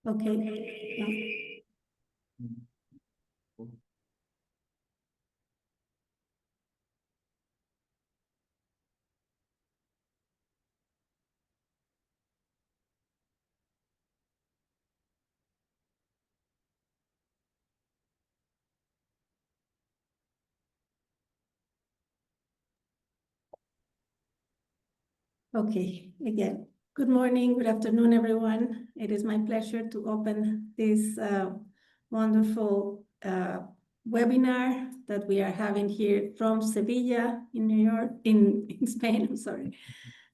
Okay. Okay, again, good morning, good afternoon, everyone. It is my pleasure to open this wonderful webinar that we are having here from Sevilla in New York, in Spain, I'm sorry.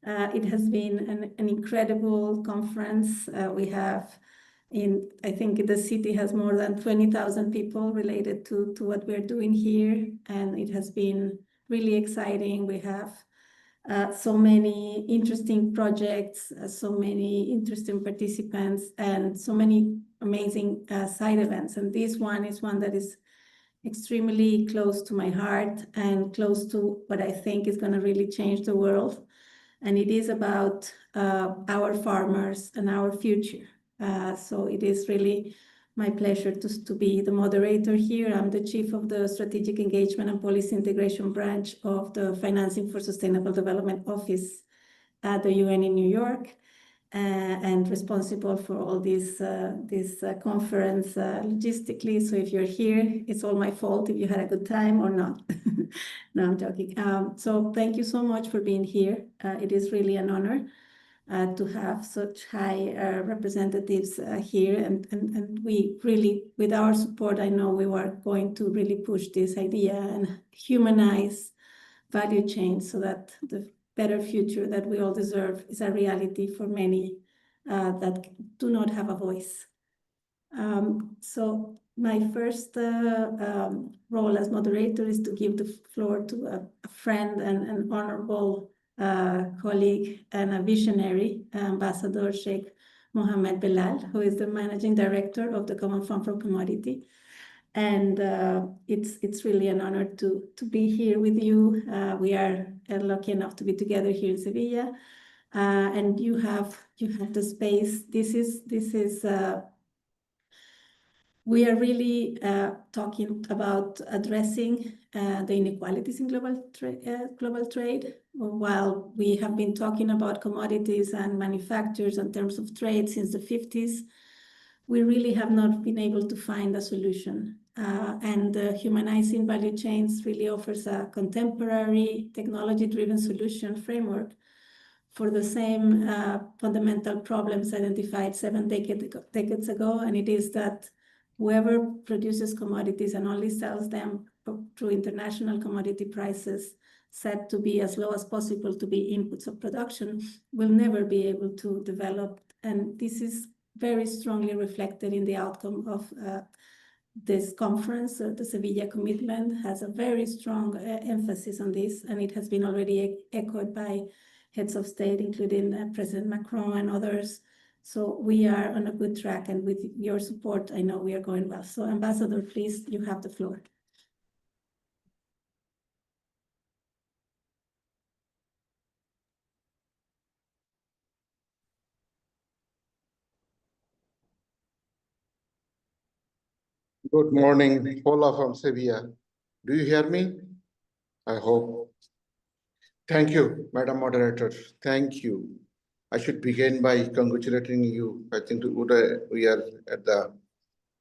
It has been an incredible conference. We have I think the city has more than 20,000 people related to what we're doing here, and it has been really exciting. We have so many interesting projects, so many interesting participants, and so many amazing side events. And this one is one that is extremely close to my heart and close to what I think is going to really change the world. And it is about our farmers and our future. So it is really my pleasure to be the moderator here. I'm the chief of the Strategic Engagement and Policy Integration branch of the Financing for Sustainable Development Office at the UN in New York, and responsible for all this conference logistically. So if you're here, it's all my fault if you had a good time or not. No, I'm joking. So thank you so much for being here. It is really an honor to have such high representatives here, and we really, with our support, I know we were going to really push this idea and humanize value chains so that the better future that we all deserve is a reality for many that do not have a voice. So my first role as moderator is to give the floor to a friend and an honorable colleague and a visionary, Ambassador Sheikh Mohammed Belal, who is the managing director of the Common Fund for Commodity. And it's really an honor to be here with you. We are lucky enough to be together here in Sevilla, and you have the space. This is we are really talking about addressing the inequalities in global trade. While we have been talking about commodities and manufacturers in terms of trade since the 50s, we really have not been able to find a solution. And Humanizing Value Chains really offers a contemporary technology-driven solution framework for the same fundamental problems identified 7 decades ago, and it is that whoever produces commodities and only sells them through international commodity prices set to be as low as possible to be inputs of production will never be able to develop. And this is very strongly reflected in the outcome of this conference. The Sevilla commitment has a very strong emphasis on this, and it has been already echoed by heads of state, including President Macron and others. So we are on a good track, and with your support, I know we are going well. So Ambassador, please, you have the floor. Good morning, Paula from Sevilla. Do you hear me? I hope. Thank you, Madam Moderator. Thank you. I should begin by congratulating you. I think we are at the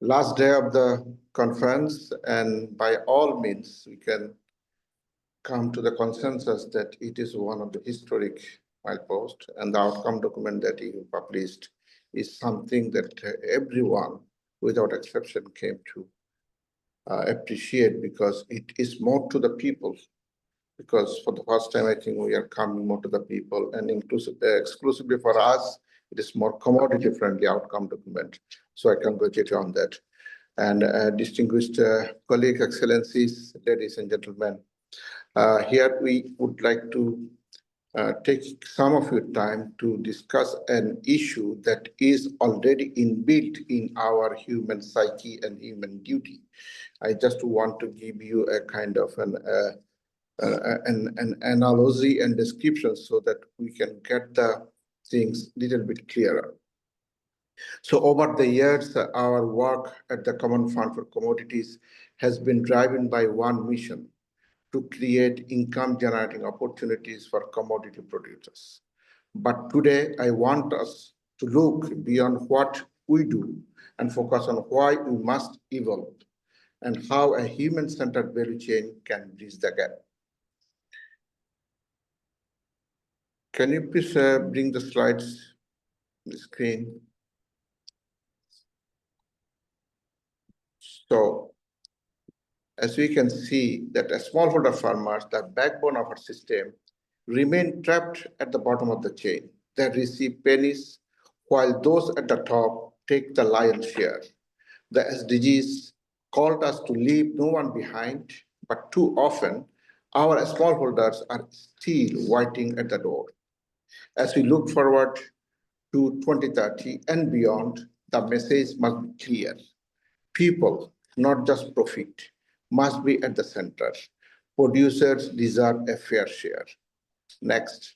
last day of the conference, and by all means, we can come to the consensus that it is one of the historic mileposts, and the outcome document that you published is something that everyone, without exception, came to appreciate, because it is more to the people. Because for the first time, I think we are coming more to the people, and exclusively for us, it is more commodity-friendly outcome document. So I congratulate you on that. And distinguished colleagues, excellencies, ladies and gentlemen, here we would like to take some of your time to discuss an issue that is already inbuilt in our human psyche and human duty. I just want to give you a kind of an analogy and description so that we can get the things a little bit clearer. So over the years, our work at the Common Fund for Commodities has been driven by one mission: to create income-generating opportunities for commodity producers. But today, I want us to look beyond what we do and focus on why we must evolve and how a human-centered value chain can bridge the gap. Can you please bring the slides on the screen? So, as we can see that as smallholder farmers, the backbone of our system, remain trapped at the bottom of the chain. They receive pennies while those at the top take the lion's share. The SDGs called us to leave no one behind, but too often our smallholders are still waiting at the door. As we look forward to 2030 and beyond, the message must be clear. People, not just profit, must be at the center. Producers deserve a fair share. Next.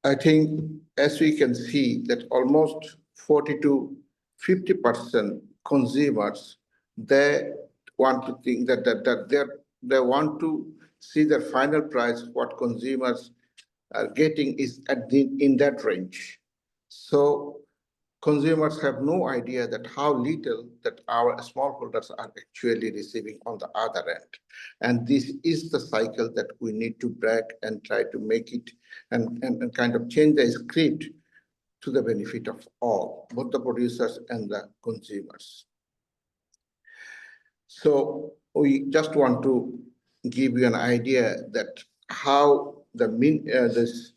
I think as we can see that almost 40 to 50% consumers, they want to think that they want to see the final price, what consumers are getting is in that range. So consumers have no idea that how little that our smallholders are actually receiving on the other end. And this is the cycle that we need to break and try to make it and kind of change the script to the benefit of all, both the producers and the consumers. So we just want to give you an idea that how this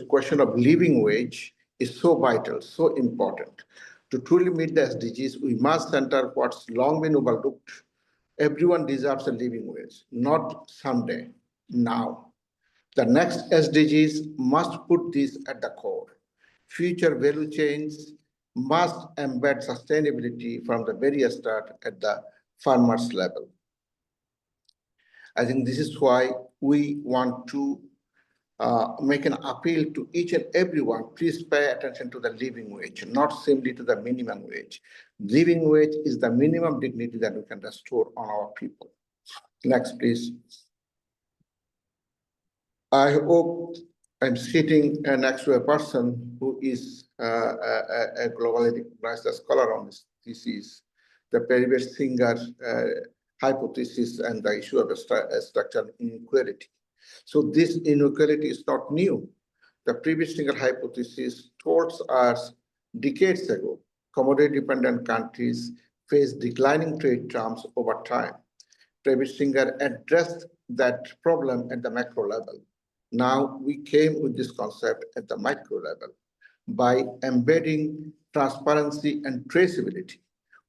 question of living wage is so vital, so important. To truly meet the SDGs, we must center what's long been overlooked. Everyone deserves a living wage, not someday, now. The next SDGs must put this at the core. Future value chains must embed sustainability from the very start at the farmers level. I think this is why we want to make an appeal to each and everyone. Please pay attention to the living wage, not simply to the minimum wage. Living wage is the minimum dignity that we can restore on our people. Next, please. I hope I'm sitting next to a person who is a globally recognized scholar on this thesis, the previous Singer hypothesis and the issue of structural inequality. So this inequality is not new. The previous Singer hypothesis told us decades ago, commodity-dependent countries face declining trade terms over time. Previous Singer addressed that problem at the macro level. Now we came with this concept at the micro level. By embedding transparency and traceability,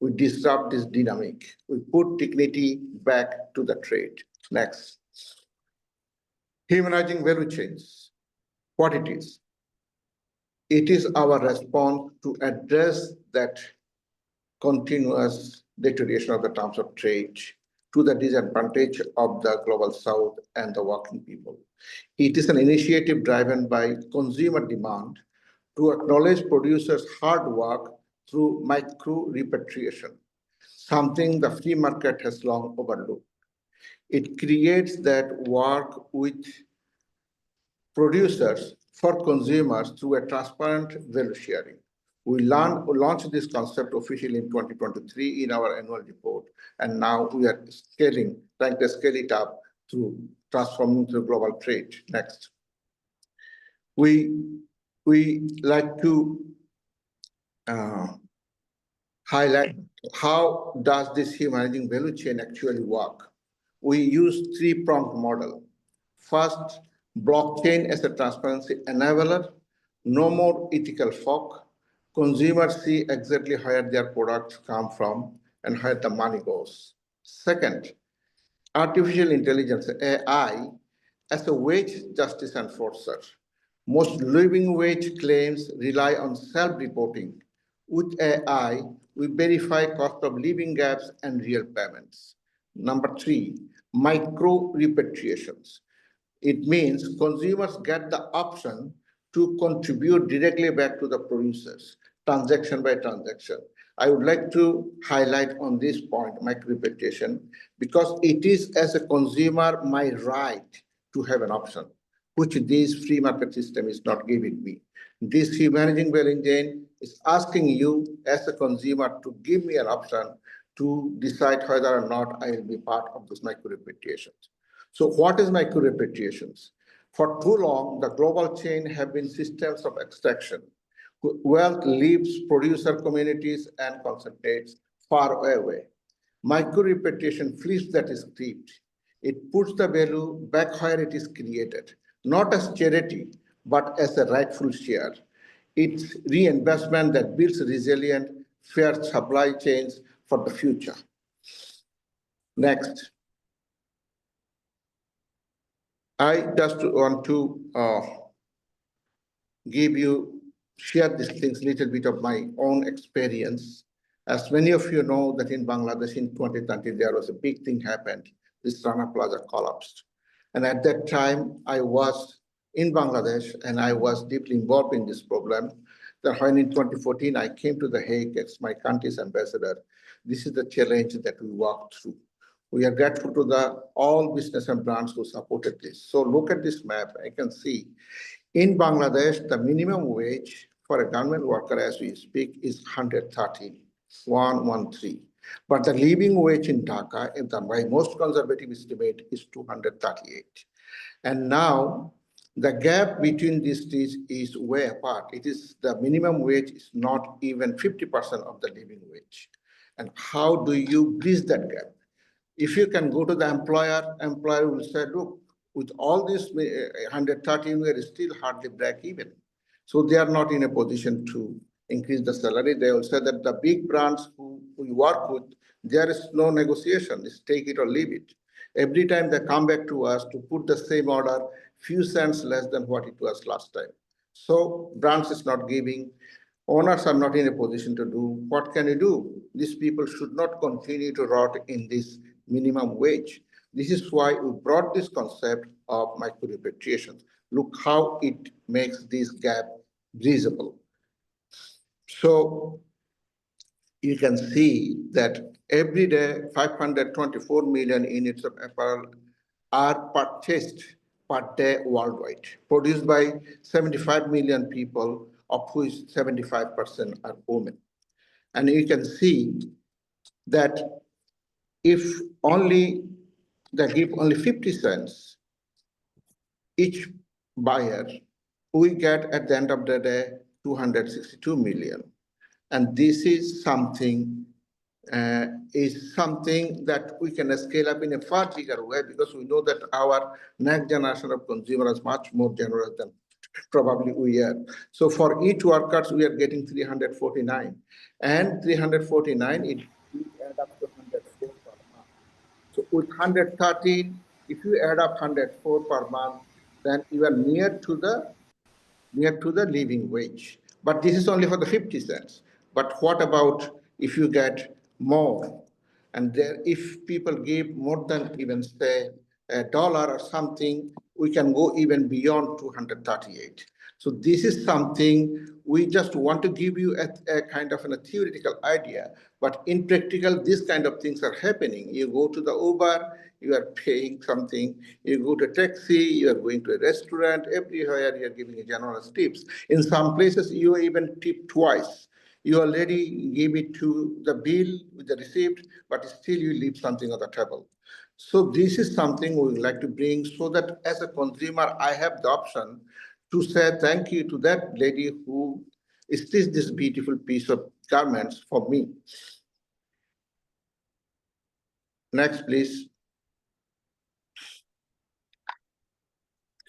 we disrupt this dynamic. We put dignity back to the trade. Next. Humanizing value chains. What it is? It is our response to address that continuous deterioration of the terms of trade to the disadvantage of the global south and the working people. It is an initiative driven by consumer demand to acknowledge producers' hard work through micro repatriation, something the free market has long overlooked. It creates that work with producers for consumers through a transparent value sharing. We launched this concept officially in 2023 in our annual report, and now we are trying to scale it up through transforming through global trade. Next. We like to highlight how does this humanizing value chain actually work. We use three-pronged model. First, blockchain as a transparency enabler, no more ethical fog. Consumers see exactly where their products come from and where the money goes. Second, artificial intelligence, AI, as a wage justice enforcer. Most living wage claims rely on self-reporting. With AI, we verify cost of living gaps and real payments. Number three, micro repatriations. It means consumers get the option to contribute directly back to the producers, transaction by transaction. I would like to highlight on this point micro-reputation because it is, as a consumer, my right to have an option, which this free market system is not giving me. This Humanizing Value Chain is asking you as a consumer to give me an option to decide whether or not I will be part of those micro-reputations. So what is micro-reputations? For too long, the global chain have been systems of extraction. Wealth leaves producer communities and concentrates far away. Micro-reputation flips that script. It puts the value back where it is created, not as charity, but as a rightful share. It's reinvestment that builds resilient, fair supply chains for the future. Next. I just want to share these things, little bit of my own experience. As many of you know that in Bangladesh in 2020, there was a big thing happened. This Rana Plaza collapsed. And at that time, I was in Bangladesh and I was deeply involved in this problem. Then when in 2014, I came to The Hague as my country's ambassador. This is the challenge that we walked through. We are grateful to all business and brands who supported this. So look at this map, I can see in Bangladesh, the minimum wage for a government worker as we speak is 113, 113. But the living wage in Dhaka, by most conservative estimate, is 238. And now the gap between these two is way apart. It is the minimum wage is not even 50% of the living wage. And how do you bridge that gap? If you can go to the employer will say, look, with all this 113, we are still hardly break even. So they are not in a position to increase the salary. They will say that the big brands who we work with, there is no negotiation. It's take it or leave it. Every time they come back to us to put the same order, few cents less than what it was last time. So brands is not giving. Owners are not in a position to do. What can you do? These people should not continue to rot in this minimum wage. This is why we brought this concept of micro-repatriation. Look how it makes this gap visible. So you can see that every day 524 million units of apparel are purchased per day worldwide, produced by 75 million people, of which 75% are women. And you can see that if only they give only 50 cents each buyer, we get at the end of the day 262 million. And this is something that we can scale up in a far bigger way because we know that our next generation of consumers is much more generous than probably we are. So for each workers, we are getting 349. And 349, it add up to 104 per month. So with 113, if you add up 104 per month, then you are near to the living wage. But this is only for the 50 cents. But what about if you get more? And there, if people give more than even say $1 or something, we can go even beyond 238. So this is something we just want to give you a kind of a theoretical idea, but in practical, these kind of things are happening. You go to the Uber, you are paying something, you go to a taxi, you are going to a restaurant, everywhere you are giving a generous tips. In some places, you even tip twice. You already gave it to the bill with the receipt, but still you leave something on the table. So this is something we would like to bring so that as a consumer, I have the option to say thank you to that lady who stitched this beautiful piece of garments for me. Next, please.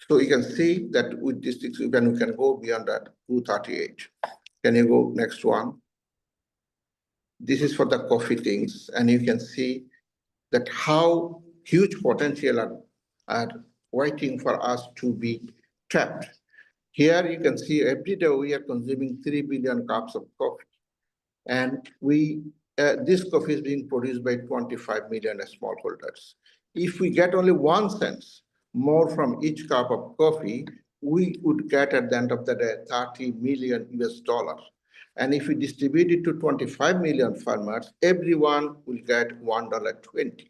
So you can see that with this, when we can go beyond that 238. Can you go next one? This is for the coffee things, and you can see that how huge potential are waiting for us to be trapped. Here you can see every day we are consuming 3 billion cups of coffee. And this coffee is being produced by 25 million smallholders. If we get only 1 cent more from each cup of coffee, we would get at the end of the day 30 million US dollars. And if we distribute it to 25 million farmers, everyone will get $1.20.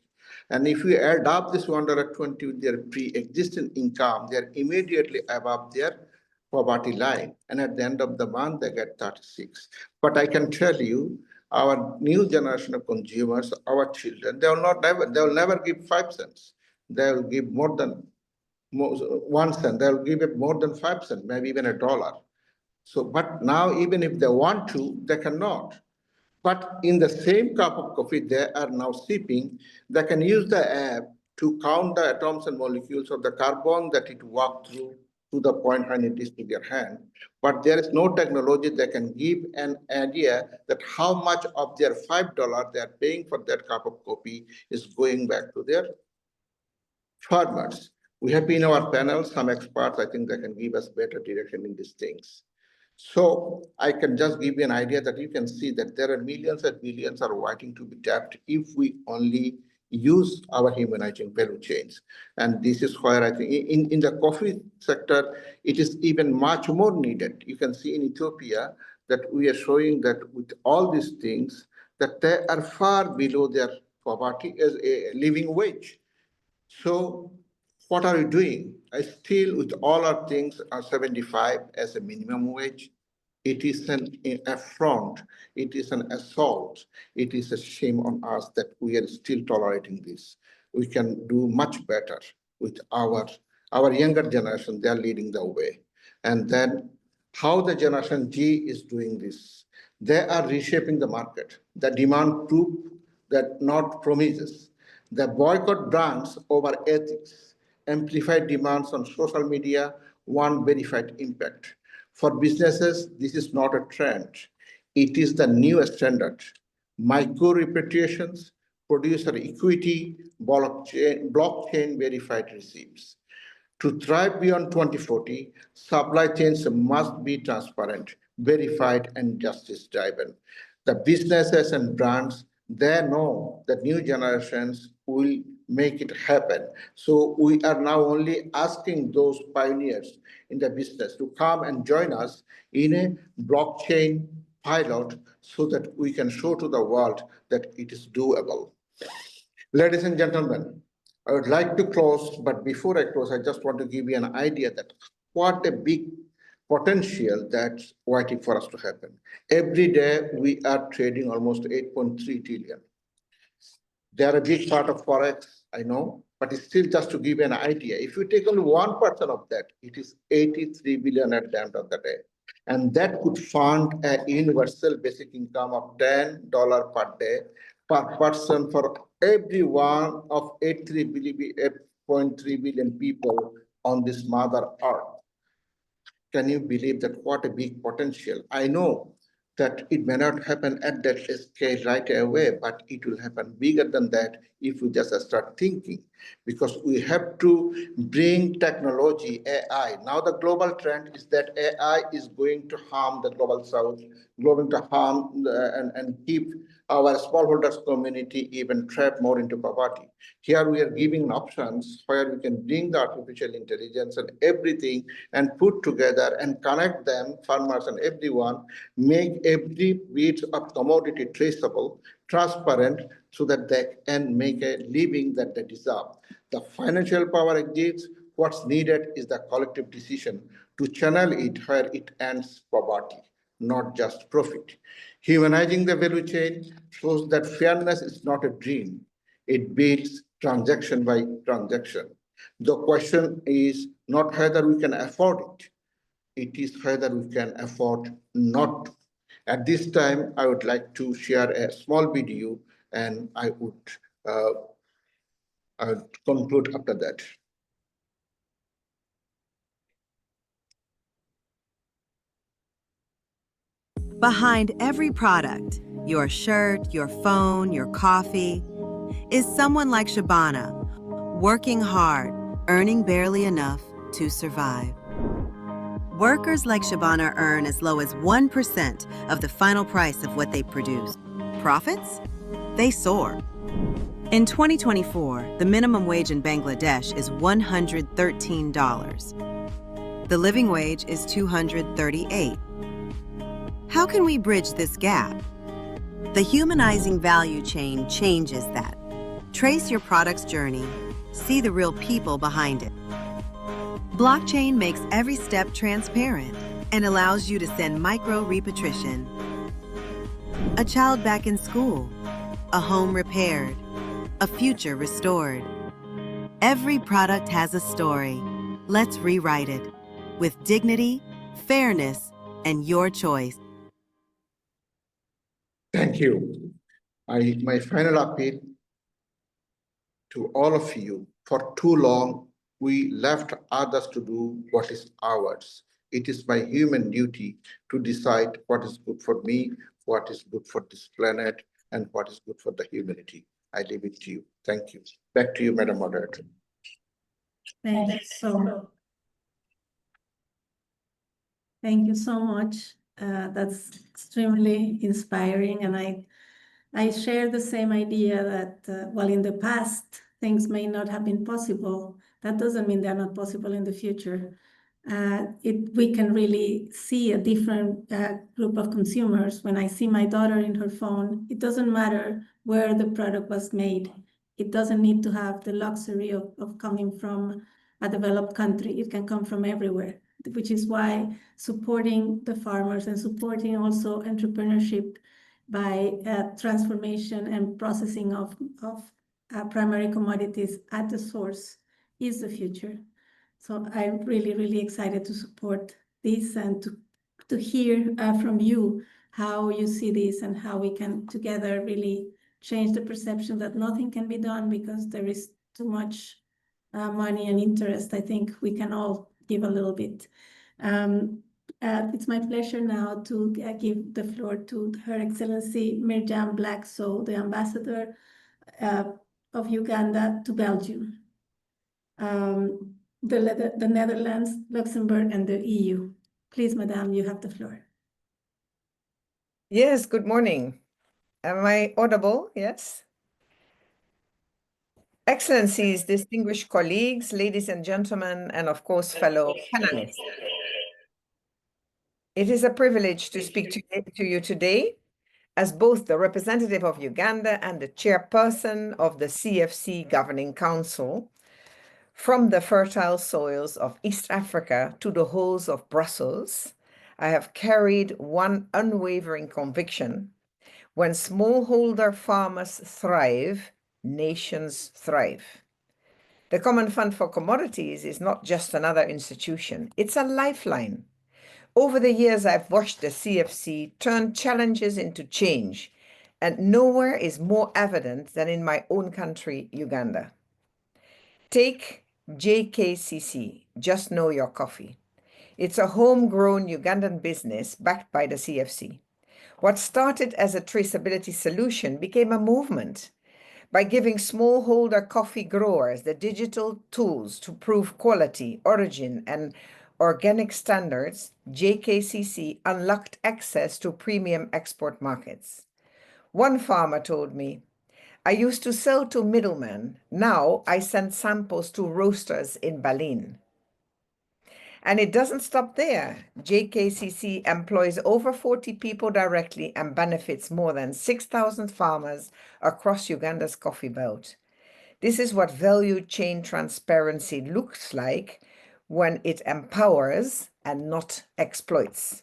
And if we add up this $1.20 with their pre-existing income, they're immediately above their poverty line. And at the end of the month, they get 36. But I can tell you, our new generation of consumers, our children, they will never give 5 cents. They will give more than 1 cent. They will give it more than 5 cents, maybe even $1. So, but now even if they want to, they cannot. But in the same cup of coffee they are now sipping, they can use the app to count the atoms and molecules of the carbon that it walked through to the point when it is to their hand. But there is no technology that can give an idea that how much of their $5 they are paying for that cup of coffee is going back to their farmers. We have in our panel some experts. I think they can give us better direction in these things. So I can just give you an idea that you can see that there are millions and billions are waiting to be tapped if we only use our humanizing value chains. And this is where I think in the coffee sector, it is even much more needed. You can see in Ethiopia that we are showing that with all these things, that they are far below their poverty as a living wage. So what are you doing? I still, with all our things, are 75 as a minimum wage. It is an affront. It is an assault. It is a shame on us that we are still tolerating this. We can do much better with our younger generation. They are leading the way. And then how the Generation G is doing this. They are reshaping the market. The demand proof that not promises. The boycott brands over ethics, amplified demands on social media, one verified impact. For businesses, this is not a trend. It is the new standard. Micro reputations, producer equity, blockchain verified receipts. To thrive beyond 2040, supply chains must be transparent, verified, and justice-driven. The businesses and brands, they know that new generations will make it happen. So we are now only asking those pioneers in the business to come and join us in a blockchain pilot so that we can show to the world that it is doable. Ladies and gentlemen, I would like to close, but before I close, I just want to give you an idea that what a big potential that's waiting for us to happen. Every day we are trading almost 8.3 trillion. They are a big part of Forex, I know, but it's still just to give you an idea. If you take only 1% of that, it is 83 billion at the end of the day. And that could fund a universal basic income of $10 per day per person for every one of 8.3 billion people on this mother earth. Can you believe that? What a big potential? I know that it may not happen at that scale right away, but it will happen bigger than that if we just start thinking, because we have to bring technology, AI. Now the global trend is that AI is going to harm the global south, going to harm and keep our smallholders community even trapped more into poverty. Here we are giving options where we can bring the artificial intelligence and everything and put together and connect them, farmers and everyone, make every bit of commodity traceable, transparent, so that they can make a living that they deserve. The financial power exists. What's needed is the collective decision to channel it where it ends poverty, not just profit. Humanizing the value chain shows that fairness is not a dream. It beats transaction by transaction. The question is not whether we can afford it. It is whether we can afford not to. At this time, I would like to share a small video, and I would conclude after that. Behind every product, your shirt, your phone, your coffee, is someone like Shabana, working hard, earning barely enough to survive. Workers like Shabana earn as low as 1% of the final price of what they produce. Profits? They soar. In 2024, the minimum wage in Bangladesh is $113. The living wage is $238. How can we bridge this gap? The Humanizing Value Chain changes that. Trace your product's journey, see the real people behind it. Blockchain makes every step transparent and allows you to send micro repatriation. A child back in school, a home repaired, a future restored. Every product has a story. Let's rewrite it with dignity, fairness, and your choice. Thank you. My final appeal to all of you, for too long, we left others to do what is ours. It is my human duty to decide what is good for me, what is good for this planet, and what is good for the humanity. I leave it to you. Thank you. Back to you, Madam Moderator. Thank you so Thank you so much. That's extremely inspiring, and I share the same idea that while in the past things may not have been possible, that doesn't mean they're not possible in the future. We can really see a different group of consumers. When I see my daughter in her phone, it doesn't matter where the product was made. It doesn't need to have the luxury of coming from a developed country. It can come from everywhere, which is why supporting the farmers and supporting also entrepreneurship by transformation and processing of primary commodities at the source is the future. So I'm really, really excited to support this and to hear from you how you see this and how we can together really change the perception that nothing can be done because there is too much money and interest. I think we can all give a little bit. It's my pleasure now to give the floor to Her Excellency Mirjam Blacksoe, the Ambassador of Uganda to Belgium, the Netherlands, Luxembourg, and the EU. Please, Madame, you have the floor. Yes, good morning. Am I audible? Yes. Excellencies, distinguished colleagues, ladies and gentlemen, and of course, fellow panelists. It is a privilege to speak to you today as both the representative of Uganda and the chairperson of the CFC Governing Council. From the fertile soils of East Africa to the halls of Brussels, I have carried one unwavering conviction: when smallholder farmers thrive, nations thrive. The Common Fund for Commodities is not just another institution, it's a lifeline. Over the years, I've watched the CFC turn challenges into change, and nowhere is more evident than in my own country, Uganda. Take JKCC, Just Know Your Coffee. It's a homegrown Ugandan business backed by the CFC. What started as a traceability solution became a movement. By giving smallholder coffee growers the digital tools to prove quality, origin, and organic standards, JKCC unlocked access to premium export markets. One farmer told me, "I used to sell to middlemen. Now I send samples to roasters in Berlin." And it doesn't stop there. JKCC employs over 40 people directly and benefits more than 6,000 farmers across Uganda's coffee belt. This is what value chain transparency looks like when it empowers and not exploits.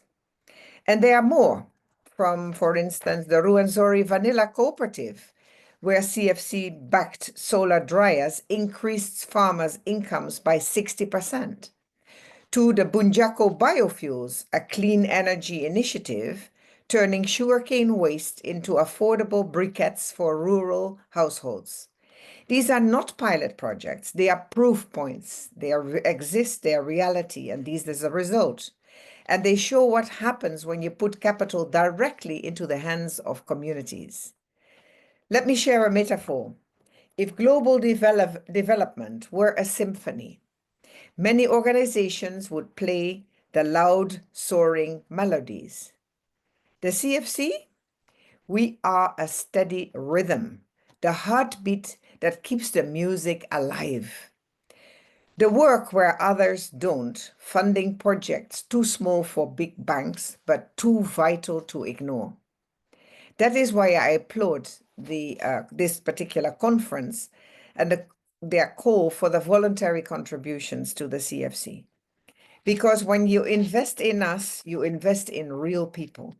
And there are more, from, for instance, the Ruwenzori Vanilla Cooperative, where CFC-backed solar dryers increased farmers' incomes by 60%. To the Bunjako Biofuels, a clean energy initiative, turning sugarcane waste into affordable briquettes for rural households. These are not pilot projects, they are proof points. They exist, they are reality, and these is a result. And they show what happens when you put capital directly into the hands of communities. Let me share a metaphor. If global development were a symphony, many organizations would play the loud, soaring melodies. The CFC, we are a steady rhythm, the heartbeat that keeps the music alive. The work where others don't, funding projects too small for big banks, but too vital to ignore. That is why I applaud this particular conference and their call for the voluntary contributions to the CFC. Because when you invest in us, you invest in real people.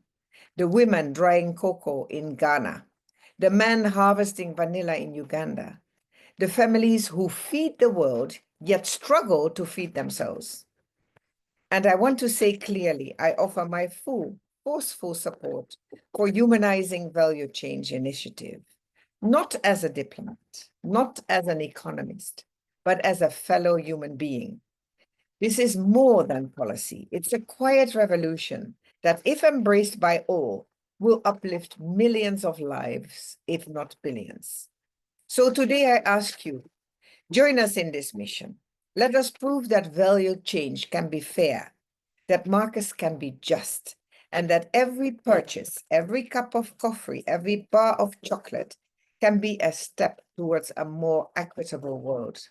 The women drying cocoa in Ghana, the men harvesting vanilla in Uganda, the families who feed the world yet struggle to feed themselves. And I want to say clearly, I offer my forceful support for Humanizing Value Change initiative, not as a diplomat, not as an economist, but as a fellow human being. This is more than policy. It's a quiet revolution that, if embraced by all, will uplift millions of lives, if not billions. So today I ask you, join us in this mission. Let us prove that value change can be fair, that markets can be just, and that every purchase, every cup of coffee, every bar of chocolate can be a step towards a more equitable world.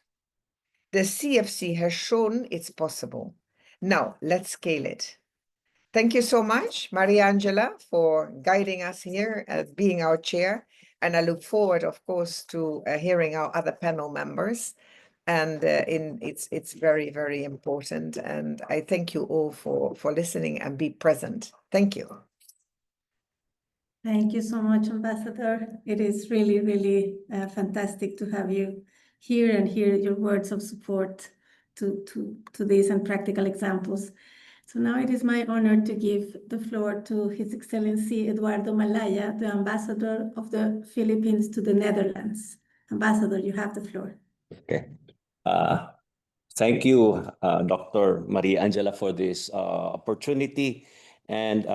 The CFC has shown it's possible. Now, let's scale it. Thank you so much, Maria Angela, for guiding us here as being our chair. And I look forward, of course, to hearing our other panel members. And it's very, very important. And I thank you all for listening and be present. Thank you. Thank you so much, Ambassador. It is really, really fantastic to have you here and hear your words of support to this and practical examples. So now it is my honor to give the floor to His Excellency Eduardo Malaya, the Ambassador of the Philippines to the Netherlands. Ambassador, you have the floor. Okay. Thank you, Dr. Maria Angela, for this opportunity. And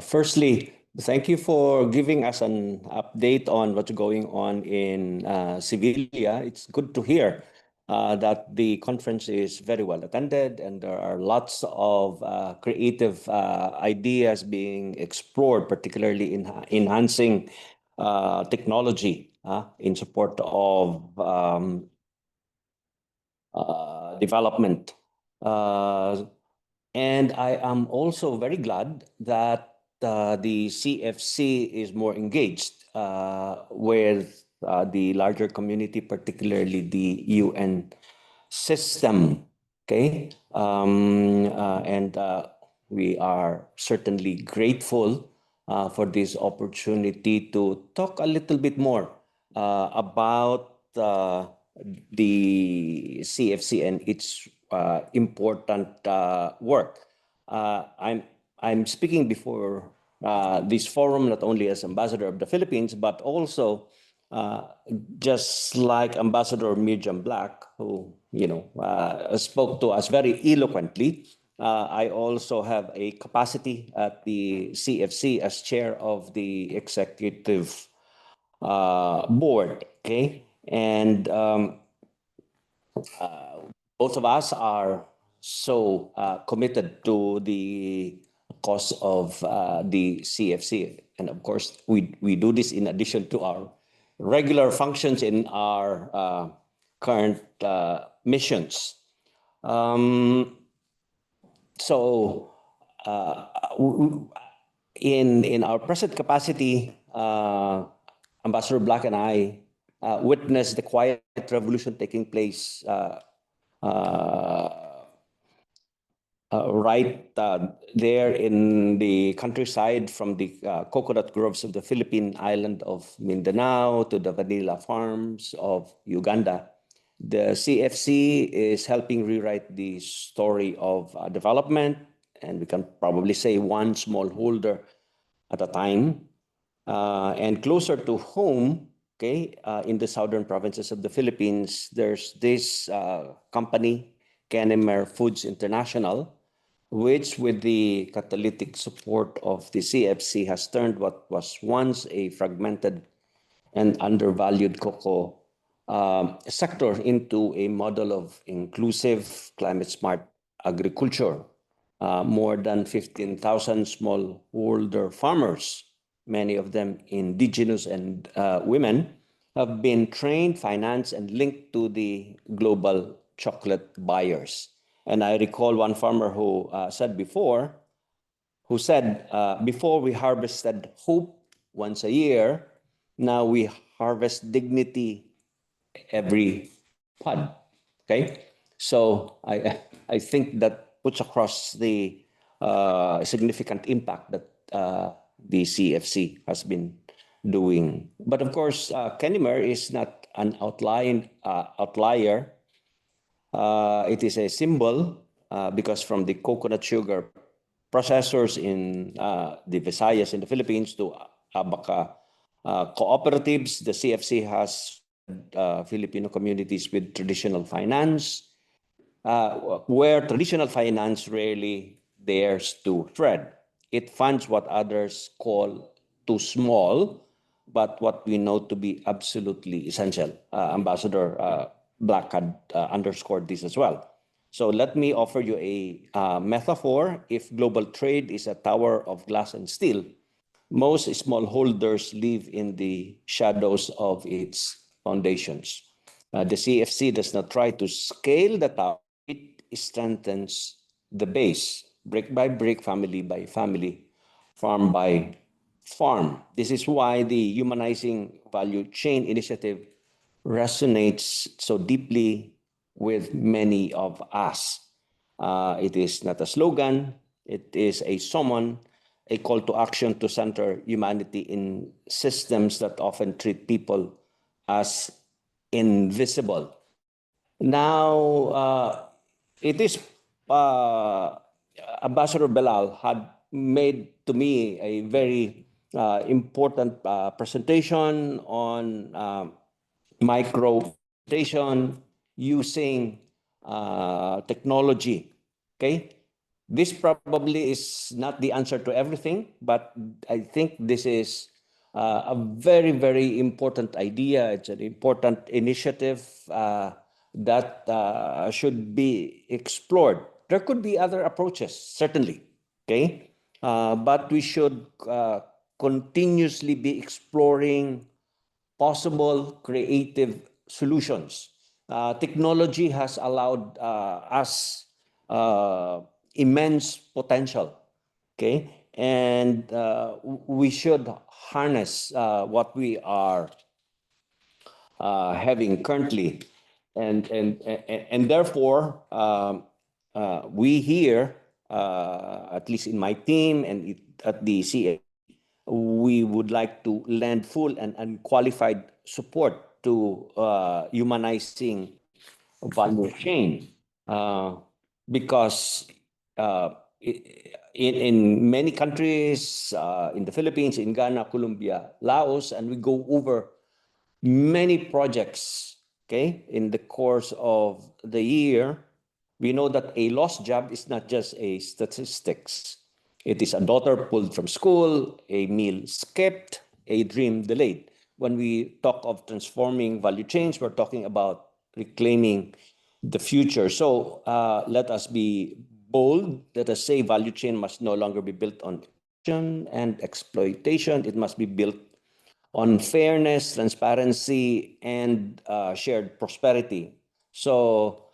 firstly, thank you for giving us an update on what's going on in Sevilla. It's good to hear that the conference is very well attended and there are lots of creative ideas being explored, particularly in enhancing technology in support of development. And I am also very glad that the CFC is more engaged with the larger community, particularly the UN system. Okay, and we are certainly grateful for this opportunity to talk a little bit more about the CFC and its important work. I'm speaking before this forum not only as Ambassador of the Philippines, but also just like Ambassador Miriam Black, who spoke to us very eloquently. I also have a capacity at the CFC as chair of the executive board. Okay, and both of us are so committed to the cause of the CFC. And of course, we do this in addition to our regular functions in our current missions. So in our present capacity, Ambassador Black and I witnessed the quiet revolution taking place right there in the countryside, from the coconut groves of the Philippine island of Mindanao to the vanilla farms of Uganda. The CFC is helping rewrite the story of development, and we can probably say one smallholder at a time. And closer to home, okay, in the southern provinces of the Philippines, there's this company, Kennemer Foods International, which with the catalytic support of the CFC has turned what was once a fragmented and undervalued cocoa sector into a model of inclusive, climate-smart agriculture. More than 15,000 smallholder farmers, many of them indigenous and women, have been trained, financed, and linked to the global chocolate buyers. And I recall one farmer who said, before we harvested hope once a year, now we harvest dignity every pod. Okay, so I think that puts across the significant impact that the CFC has been doing. But of course, Kennymer is not an outlier. It is a symbol because from the coconut sugar processors in the Visayas in the Philippines to abaca cooperatives, the CFC has Filipino communities with traditional finance, where traditional finance rarely dares to tread. It funds what others call too small, but what we know to be absolutely essential. Ambassador Black had underscored this as well. So let me offer you a metaphor. If global trade is a tower of glass and steel, most smallholders live in the shadows of its foundations. The CFC does not try to scale the tower, it strengthens the base, brick by brick, family by family, farm by farm. This is why the Humanizing Value Chain initiative resonates so deeply with many of us. It is not a slogan, it is a summon, a call to action to center humanity in systems that often treat people as invisible. Now, it is Ambassador Belal had made to me a very important presentation on micro using technology. Okay, this probably is not the answer to everything, but I think this is a very, very important idea. It's an important initiative that should be explored. There could be other approaches, certainly, okay? But we should continuously be exploring possible creative solutions. Technology has allowed us immense potential, okay? And we should harness what we are having currently. And therefore, we here, at least in my team and at the CA, we would like to lend full and unqualified support to humanizing value chain because in many countries, in the Philippines, in Ghana, Colombia, Laos, and we go over many projects, okay, in the course of the year, we know that a lost job is not just a statistics. It is a daughter pulled from school, a meal skipped, a dream delayed. When we talk of transforming value chains, we're talking about reclaiming the future. So let us be bold. Let us say value chain must no longer be built on exploitation and exploitation. It must be built on fairness, transparency, and shared prosperity. So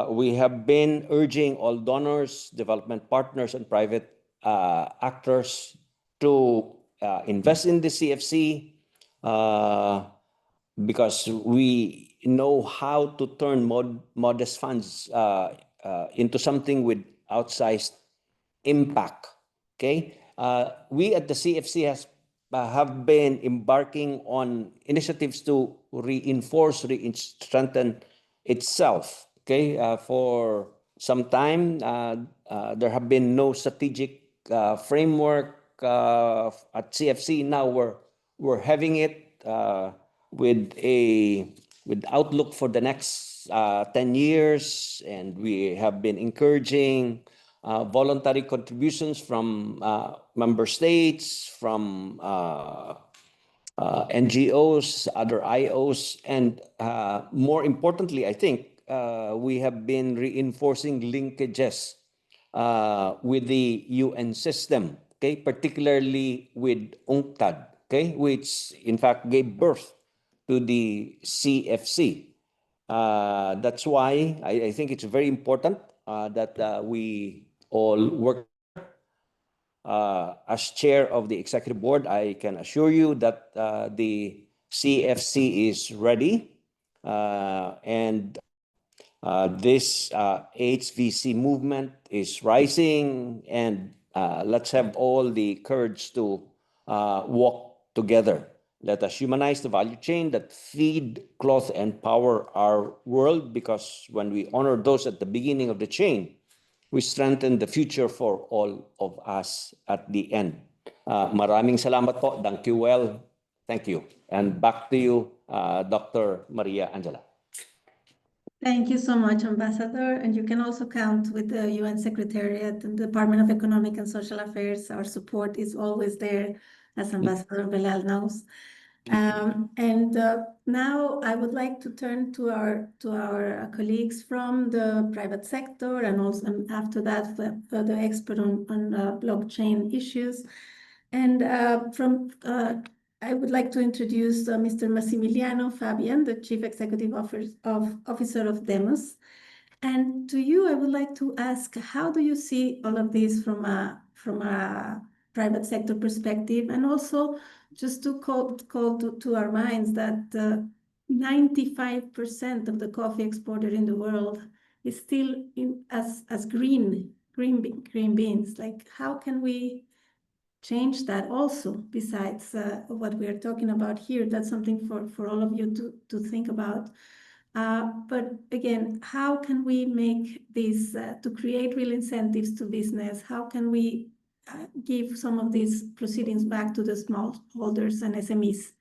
we have been urging all donors, development partners, and private actors to invest in the CFC because we know how to turn modest funds into something with outsized impact. Okay, we at the CFC have been embarking on initiatives to reinforce, strengthen itself. Okay, for some time, there have been no strategic framework at CFC. Now we're having it with outlook for the next 10 years, and we have been encouraging voluntary contributions from member states, from NGOs, other IOs, and more importantly, I think we have been reinforcing linkages with the UN system, okay, particularly with UNCTAD, okay, which in fact gave birth to the CFC. That's why I think it's very important that we all work. As chair of the executive board, I can assure you that the CFC is ready, and this HVC movement is rising, and let's have all the courage to walk together. Let us humanize the value chain that feed, clothe, and power our world, because when we honor those at the beginning of the chain, we strengthen the future for all of us at the end. Maraming salamat po. Thank you well. Thank you. And back to you, Dr. Maria Angela. Thank you so much, Ambassador. And you can also count with the UN Secretariat and the Department of Economic and Social Affairs. Our support is always there, as Ambassador Belal knows. Now I would like to turn to our colleagues from the private sector, and also after that for the expert on blockchain issues. And I would like to introduce Mr. Massimiliano Fabian, the Chief Executive Officer of Demos. And to you, I would like to ask, how do you see all of this from a private sector perspective, and also just to call to our minds that 95% of the coffee exported in the world is still as green beans. Like, how can we change that also, besides what we are talking about here? That's something for all of you to think about. But again, how can we make this to create real incentives to business? How can we give some of these proceedings back to the smallholders and SMEs?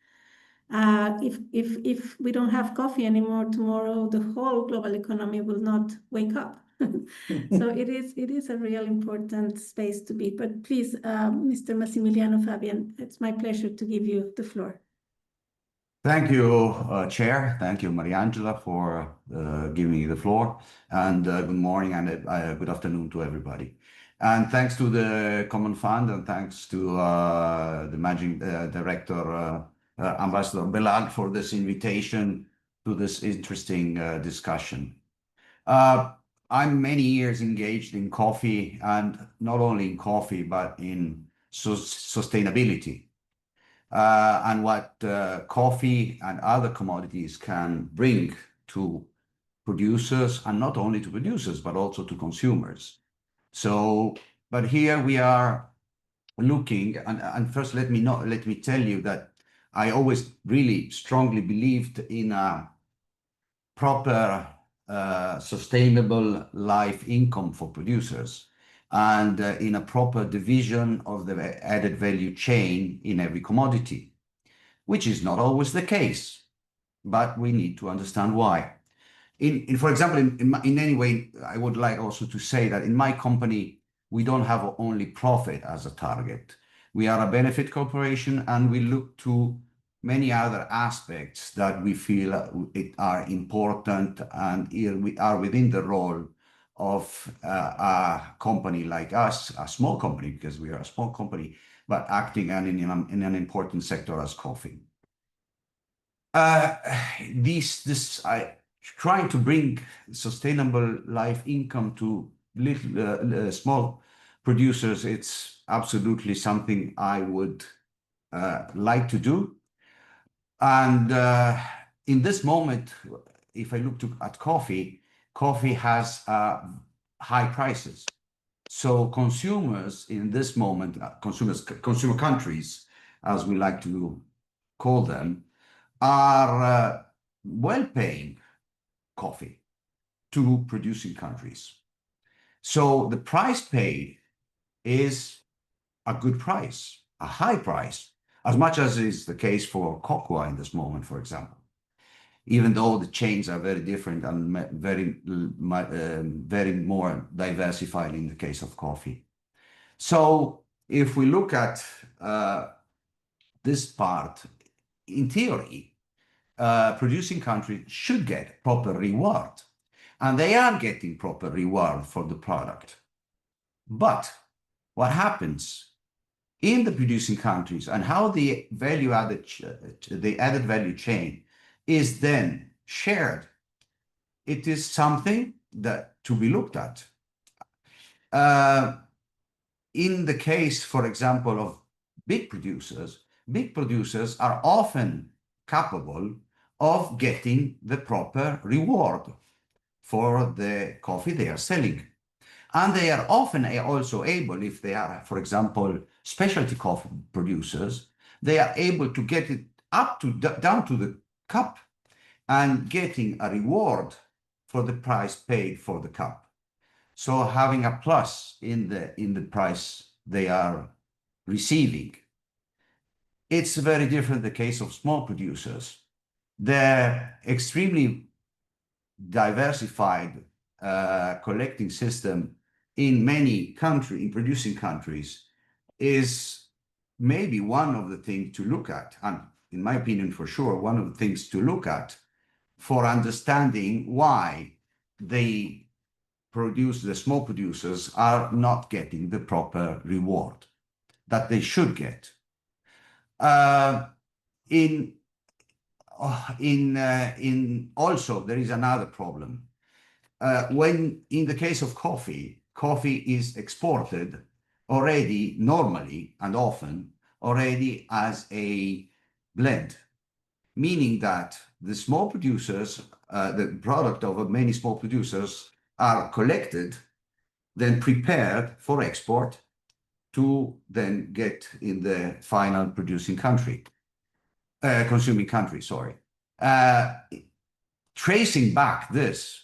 If we don't have coffee anymore tomorrow, the whole global economy will not wake up. So it is a real important space to be. But please, Mr. Massimiliano Fabian, it's my pleasure to give you the floor. Thank you, Chair. Thank you, Mariangela, for giving me the floor. And good morning and good afternoon to everybody. And thanks to the Common Fund, and thanks to the Managing Director, Ambassador Belal, for this invitation to this interesting discussion. I'm many years engaged in coffee, and not only in coffee, but in sustainability. And what coffee and other commodities can bring to producers, and not only to producers, but also to consumers. So, but here we are looking, and first let me tell you that I always really strongly believed in a proper sustainable life income for producers, and in a proper division of the added value chain in every commodity, which is not always the case, but we need to understand why. For example, in any way, I would like also to say that in my company, we don't have only profit as a target. We are a benefit corporation, and we look to many other aspects that we feel are important, and we are within the role of a company like us, a small company, because we are a small company, but acting in an important sector as coffee. Trying to bring sustainable life income to small producers, it's absolutely something I would like to do. And in this moment, if I look at coffee has high prices. So consumers in this moment, consumer countries, as we like to call them, are well-paying coffee to producing countries. So the price paid is a good price, a high price, as much as is the case for cocoa in this moment, for example, even though the chains are very different and very more diversified in the case of coffee. So if we look at this part, in theory, producing countries should get proper reward, and they are getting proper reward for the product. But what happens in the producing countries, and how the added value chain is then shared it is something that to be looked at. In the case, for example, of big producers are often capable of getting the proper reward for the coffee they are selling. And they are often also able, if they are, for example, specialty coffee producers, they are able to get it up to down to the cup and getting a reward for the price paid for the cup. So having a plus in the price they are receiving. It's very different the case of small producers. They're extremely diversified collecting system in many countries, in producing countries, is maybe one of the things to look at, and in my opinion, for sure, one of the things to look at for understanding why the small producers are not getting the proper reward that they should get. Also, there is another problem. When in the case of coffee is exported already normally and often already as a blend, meaning that the small producers, the product of many small producers are collected, then prepared for export to then get in the final producing country, consuming country, sorry. Tracing back this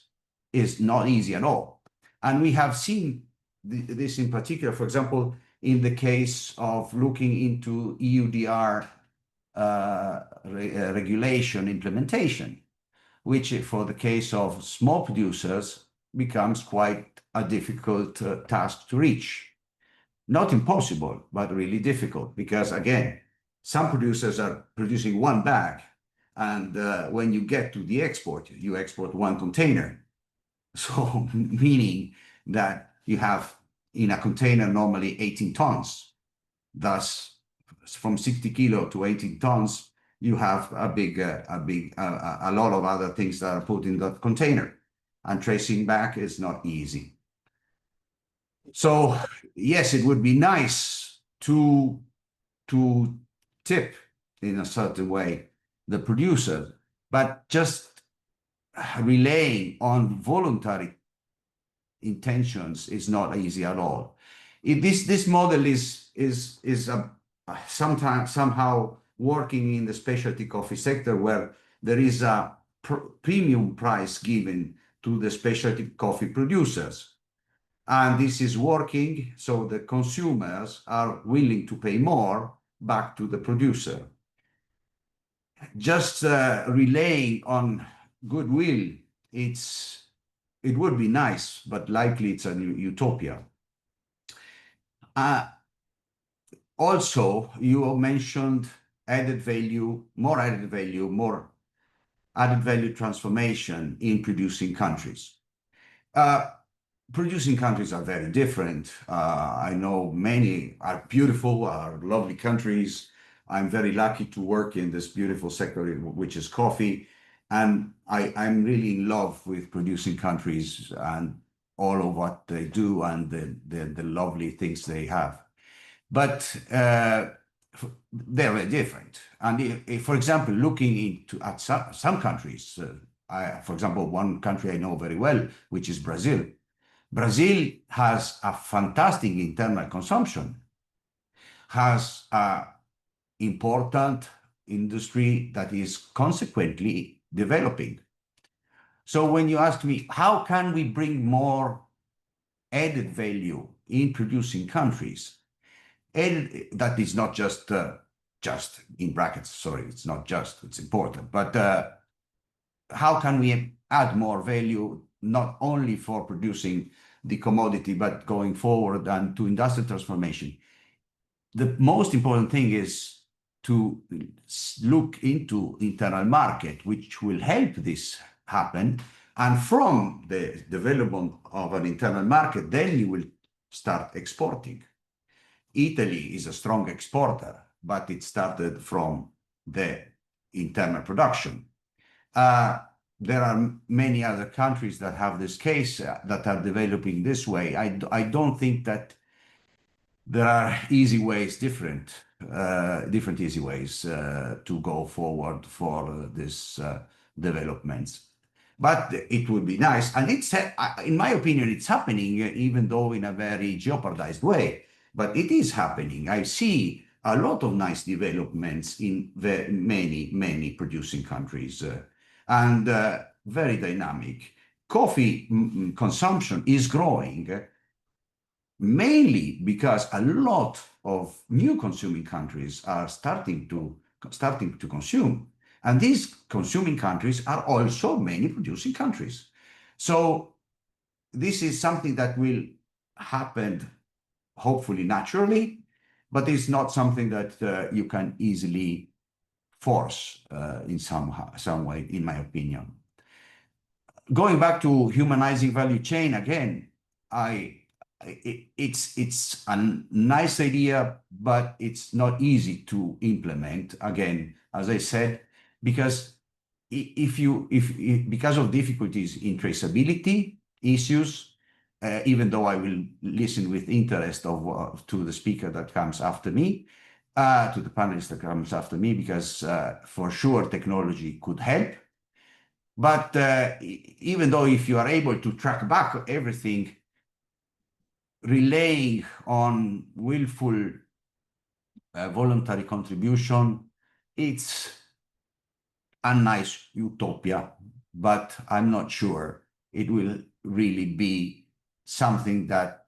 is not easy at all. And we have seen this in particular, for example, in the case of looking into EUDR regulation implementation, which for the case of small producers becomes quite a difficult task to reach. Not impossible, but really difficult, because again, some producers are producing one bag, and when you get to the export, you export one container. So meaning that you have in a container normally 18 tons. Thus, from 60 kilo to 18 tons, you have a lot of other things that are put in that container, and tracing back is not easy. So yes, it would be nice to tip in a certain way the producer, but just relying on voluntary intentions is not easy at all. This model is sometimes somehow working in the specialty coffee sector, where there is a premium price given to the specialty coffee producers. And this is working, so the consumers are willing to pay more back to the producer. Just relying on goodwill, it would be nice, but likely it's a utopia. Also, you mentioned added value, more added value transformation in producing countries. Producing countries are very different. I know many are beautiful, are lovely countries. I'm very lucky to work in this beautiful sector, which is coffee. And I'm really in love with producing countries and all of what they do and the lovely things they have. But they're very different. And if, for example, looking at some countries, for example, one country I know very well, which is Brazil. Brazil has a fantastic internal consumption, has an important industry that is consequently developing. So when you ask me, how can we bring more added value in producing countries? That is not just in brackets, sorry, it's not just, it's important, but how can we add more value, not only for producing the commodity, but going forward and to industrial transformation? The most important thing is to look into internal market, which will help this happen. And from the development of an internal market, then you will start exporting. Italy is a strong exporter, but it started from the internal production. there are many other countries that have this case that are developing this way. I don't think that there are easy ways, different easy ways to go forward for this developments. But it would be nice, and it's in my opinion, it's happening, even though in a very jeopardized way. But it is happening. I see a lot of nice developments in many producing countries, and very dynamic. Coffee consumption is growing, mainly because a lot of new consuming countries are starting to consume. And these consuming countries are also many producing countries. So this is something that will happen, hopefully naturally, but it's not something that you can easily force in some way, in my opinion. Going back to humanizing value chain again, it's a nice idea, but it's not easy to implement. Again, as I said, because because of difficulties in traceability issues, even though I will listen with interest to the speaker that comes after me, to the panelist that comes after me, because for sure technology could help. But even though if you are able to track back everything, relying on willful voluntary contribution, it's a nice utopia, but I'm not sure it will really be something that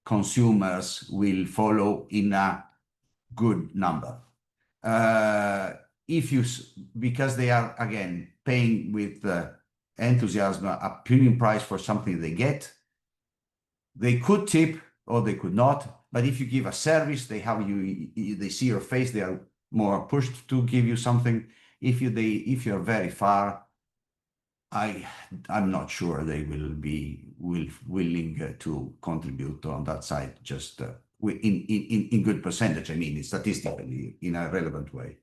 consumers will follow in a good number. Because they are, again, paying with enthusiasm a premium price for something they get. They could tip or they could not, but if you give a service, they see your face, they are more pushed to give you something. If you're very far, I'm not sure they will be willing to contribute on that side, just in good percentage. I mean, statistically, in a relevant way.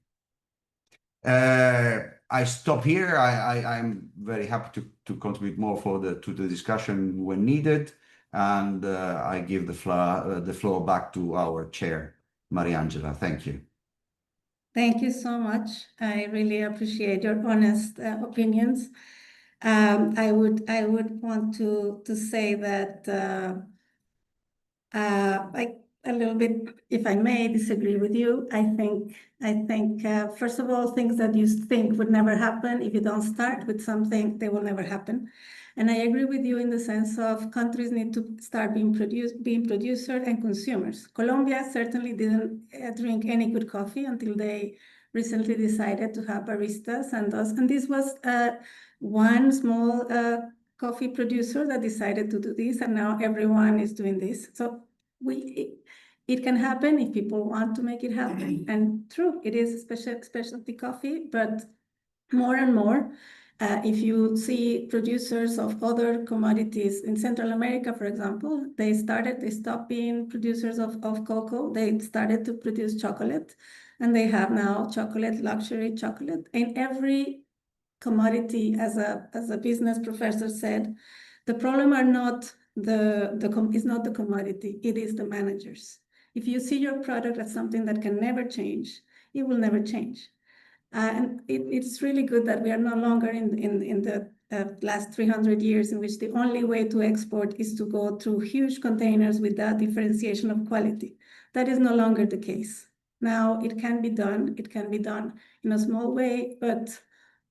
I stop here. I'm very happy to contribute more to the discussion when needed, and I give the floor back to our chair, Mariangela. Thank you. Thank you so much. I really appreciate your honest opinions. I would want to say that I a little bit, if I may, disagree with you. I think first of all, things that you think would never happen, if you don't start with something, they will never happen. And I agree with you in the sense of countries need to start being producers and consumers. Colombia certainly didn't drink any good coffee until they recently decided to have baristas, and this was one small coffee producer that decided to do this, and now everyone is doing this. So it can happen if people want to make it happen. And true, it is specialty coffee, but more and more, if you see producers of other commodities in Central America, for example, they stopped being producers of cocoa. They started to produce chocolate, and they have now luxury chocolate. In every commodity, as a business professor said, the problem is not the commodity, it is the managers. If you see your product as something that can never change, it will never change. And it's really good that we are no longer in the last 300 years in which the only way to export is to go through huge containers without differentiation of quality. That is no longer the case. Now it can be done. It can be done in a small way, but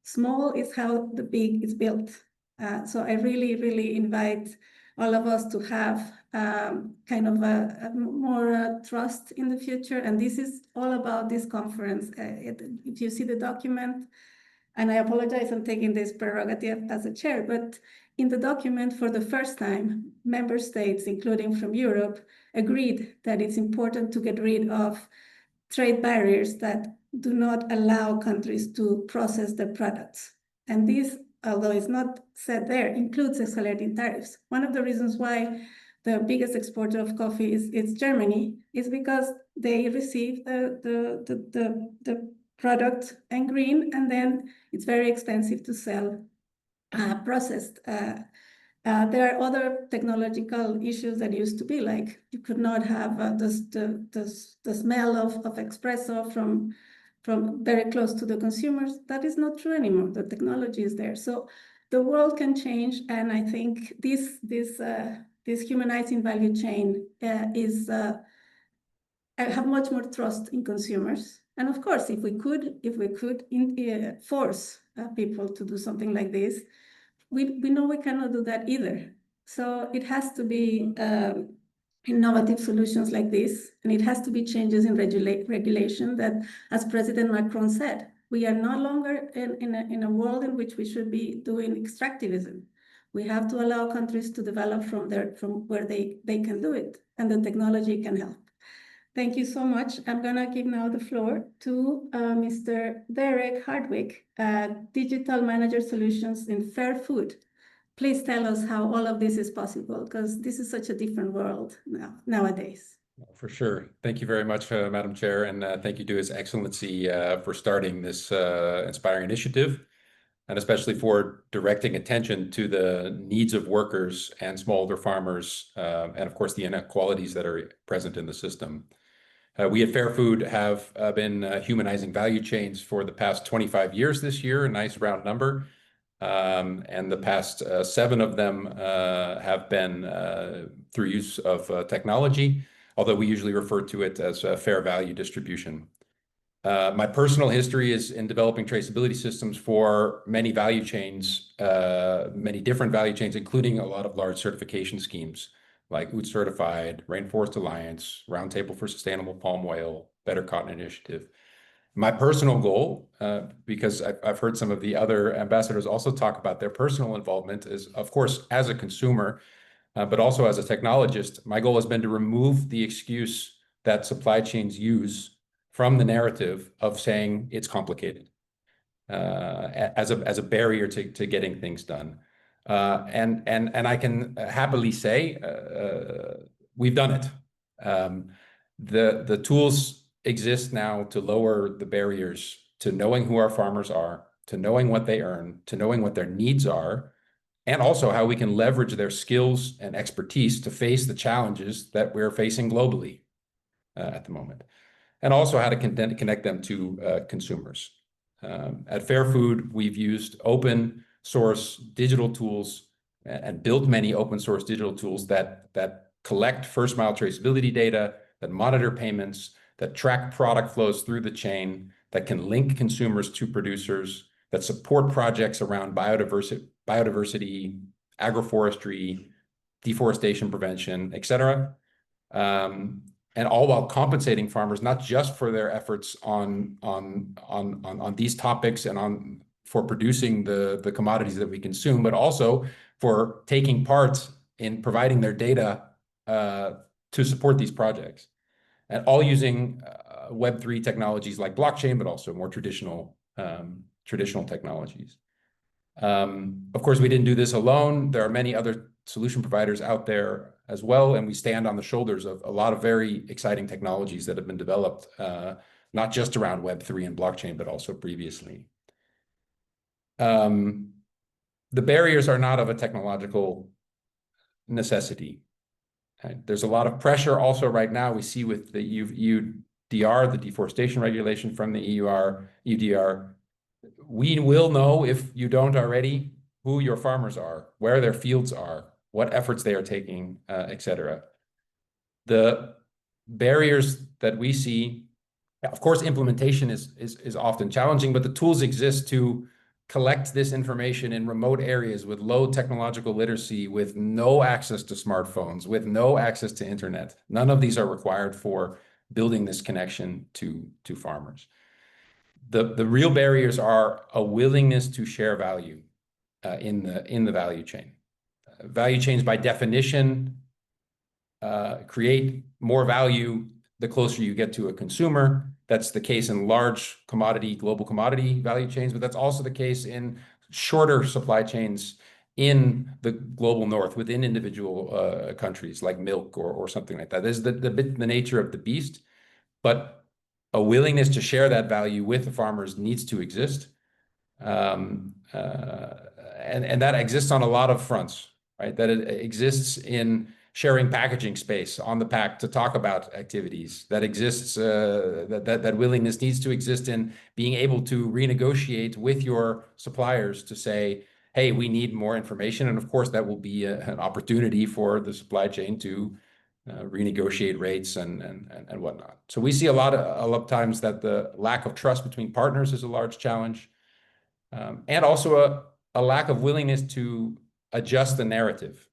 small is how the big is built. So I really, really invite all of us to have kind of a more trust in the future. And this is all about this conference. If you see the document, and I apologize, I'm taking this prerogative as a chair, but in the document, for the first time, member states, including from Europe, agreed that it's important to get rid of trade barriers that do not allow countries to process their products. And this, although it's not said there, includes escalating tariffs. One of the reasons why the biggest exporter of coffee is Germany is because they receive the product in green, and then it's very expensive to sell processed. There are other technological issues that used to be like you could not have the smell of espresso from very close to the consumers. That is not true anymore. The technology is there. So the world can change, and I think this humanizing value chain I have much more trust in consumers. And of course, if we could force people to do something like this, we know we cannot do that either. So it has to be innovative solutions like this, and it has to be changes in regulation that, as President Macron said, we are no longer in a world in which we should be doing extractivism. We have to allow countries to develop from where they can do it, and the technology can help. Thank you so much. I'm going to give now the floor to Mr. Derek Hardwick, Digital Manager Solutions in Fair Food. Please tell us how all of this is possible, because this is such a different world nowadays. For sure. Thank you very much, Madam Chair, and thank you to His Excellency for starting this inspiring initiative, and especially for directing attention to the needs of workers and smallholder farmers, and of course the inequalities that are present in the system. We at Fair Food have been humanizing value chains for the past 25 years this year, a nice round number. And the past 7 of them have been through use of technology, although we usually refer to it as fair value distribution. My personal history is in developing traceability systems for many value chains, many different value chains, including a lot of large certification schemes like UT Certified, Rainforest Alliance, Roundtable for Sustainable Palm Oil, Better Cotton Initiative. My personal goal, because I've heard some of the other ambassadors also talk about their personal involvement, is, of course, as a consumer, but also as a technologist, my goal has been to remove the excuse that supply chains use from the narrative of saying it's complicated as a barrier to getting things done. And I can happily say we've done it. The tools exist now to lower the barriers to knowing who our farmers are, to knowing what they earn, to knowing what their needs are, and also how we can leverage their skills and expertise to face the challenges that we're facing globally at the moment, and also how to connect them to consumers. At Fair Food, we've used open source digital tools and built many open source digital tools that collect first mile traceability data, that monitor payments, that track product flows through the chain, that can link consumers to producers, that support projects around biodiversity, agroforestry, deforestation prevention, et cetera. And all while compensating farmers, not just for their efforts on these topics and for producing the commodities that we consume, but also for taking part in providing their data to support these projects. And all using Web3 technologies like blockchain, but also more traditional technologies. Of course, we didn't do this alone. There are many other solution providers out there as well, and we stand on the shoulders of a lot of very exciting technologies that have been developed, not just around Web3 and blockchain, but also previously. The barriers are not of a technological necessity. There's a lot of pressure also right now we see with the EUDR, the deforestation regulation from the EUDR. We will know, if you don't already, who your farmers are, where their fields are, what efforts they are taking, et cetera. The barriers that we see, of course, implementation is often challenging, but the tools exist to collect this information in remote areas with low technological literacy, with no access to smartphones, with no access to internet. None of these are required for building this connection to farmers. The real barriers are a willingness to share value in the value chain. Value chains, by definition, create more value the closer you get to a consumer. That's the case in large global commodity value chains, but that's also the case in shorter supply chains in the global north, within individual countries like milk or something like that. This is the nature of the beast, but a willingness to share that value with the farmers needs to exist. and that exists on a lot of fronts, right? That it exists in sharing packaging space on the pack to talk about activities. That exists, that willingness needs to exist in being able to renegotiate with your suppliers to say, hey, we need more information. And of course, that will be an opportunity for the supply chain to renegotiate rates and whatnot. So we see a lot of times that the lack of trust between partners is a large challenge, and also a lack of willingness to adjust the narrative.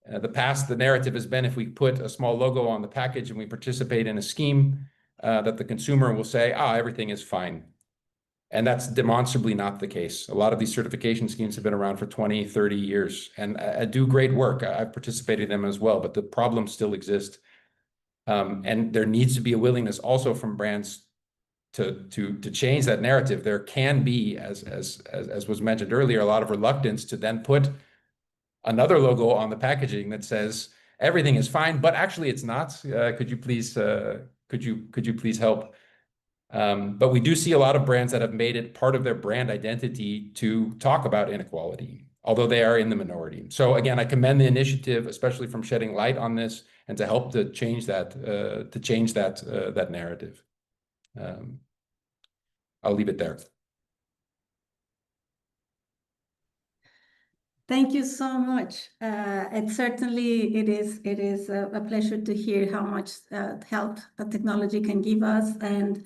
The narrative has been if we put a small logo on the package and we participate in a scheme, that the consumer will say, everything is fine. And that's demonstrably not the case. A lot of these certification schemes have been around for 20, 30 years and do great work. I've participated in them as well, but the problems still exist. And there needs to be a willingness also from brands to change that narrative. There can be, as was mentioned earlier, a lot of reluctance to then put another logo on the packaging that says everything is fine, but actually it's not. Could you please help? But we do see a lot of brands that have made it part of their brand identity to talk about inequality, although they are in the minority. So again, I commend the initiative, especially from shedding light on this and to help to change that narrative. I'll leave it there. Thank you so much. It is a pleasure to hear how much help technology can give us. And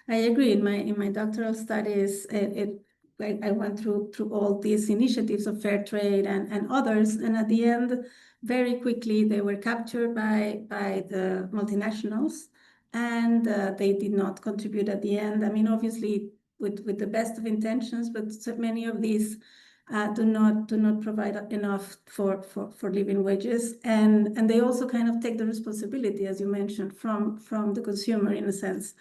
I agree. In my doctoral studies, I went through all these initiatives of fair trade and others, and at the end, very quickly they were captured by the multinationals, and they did not contribute at the end. I mean, obviously, with the best of intentions, but so many of these do not provide enough for living wages, and they also kind of take the responsibility, as you mentioned, from the consumer in a sense.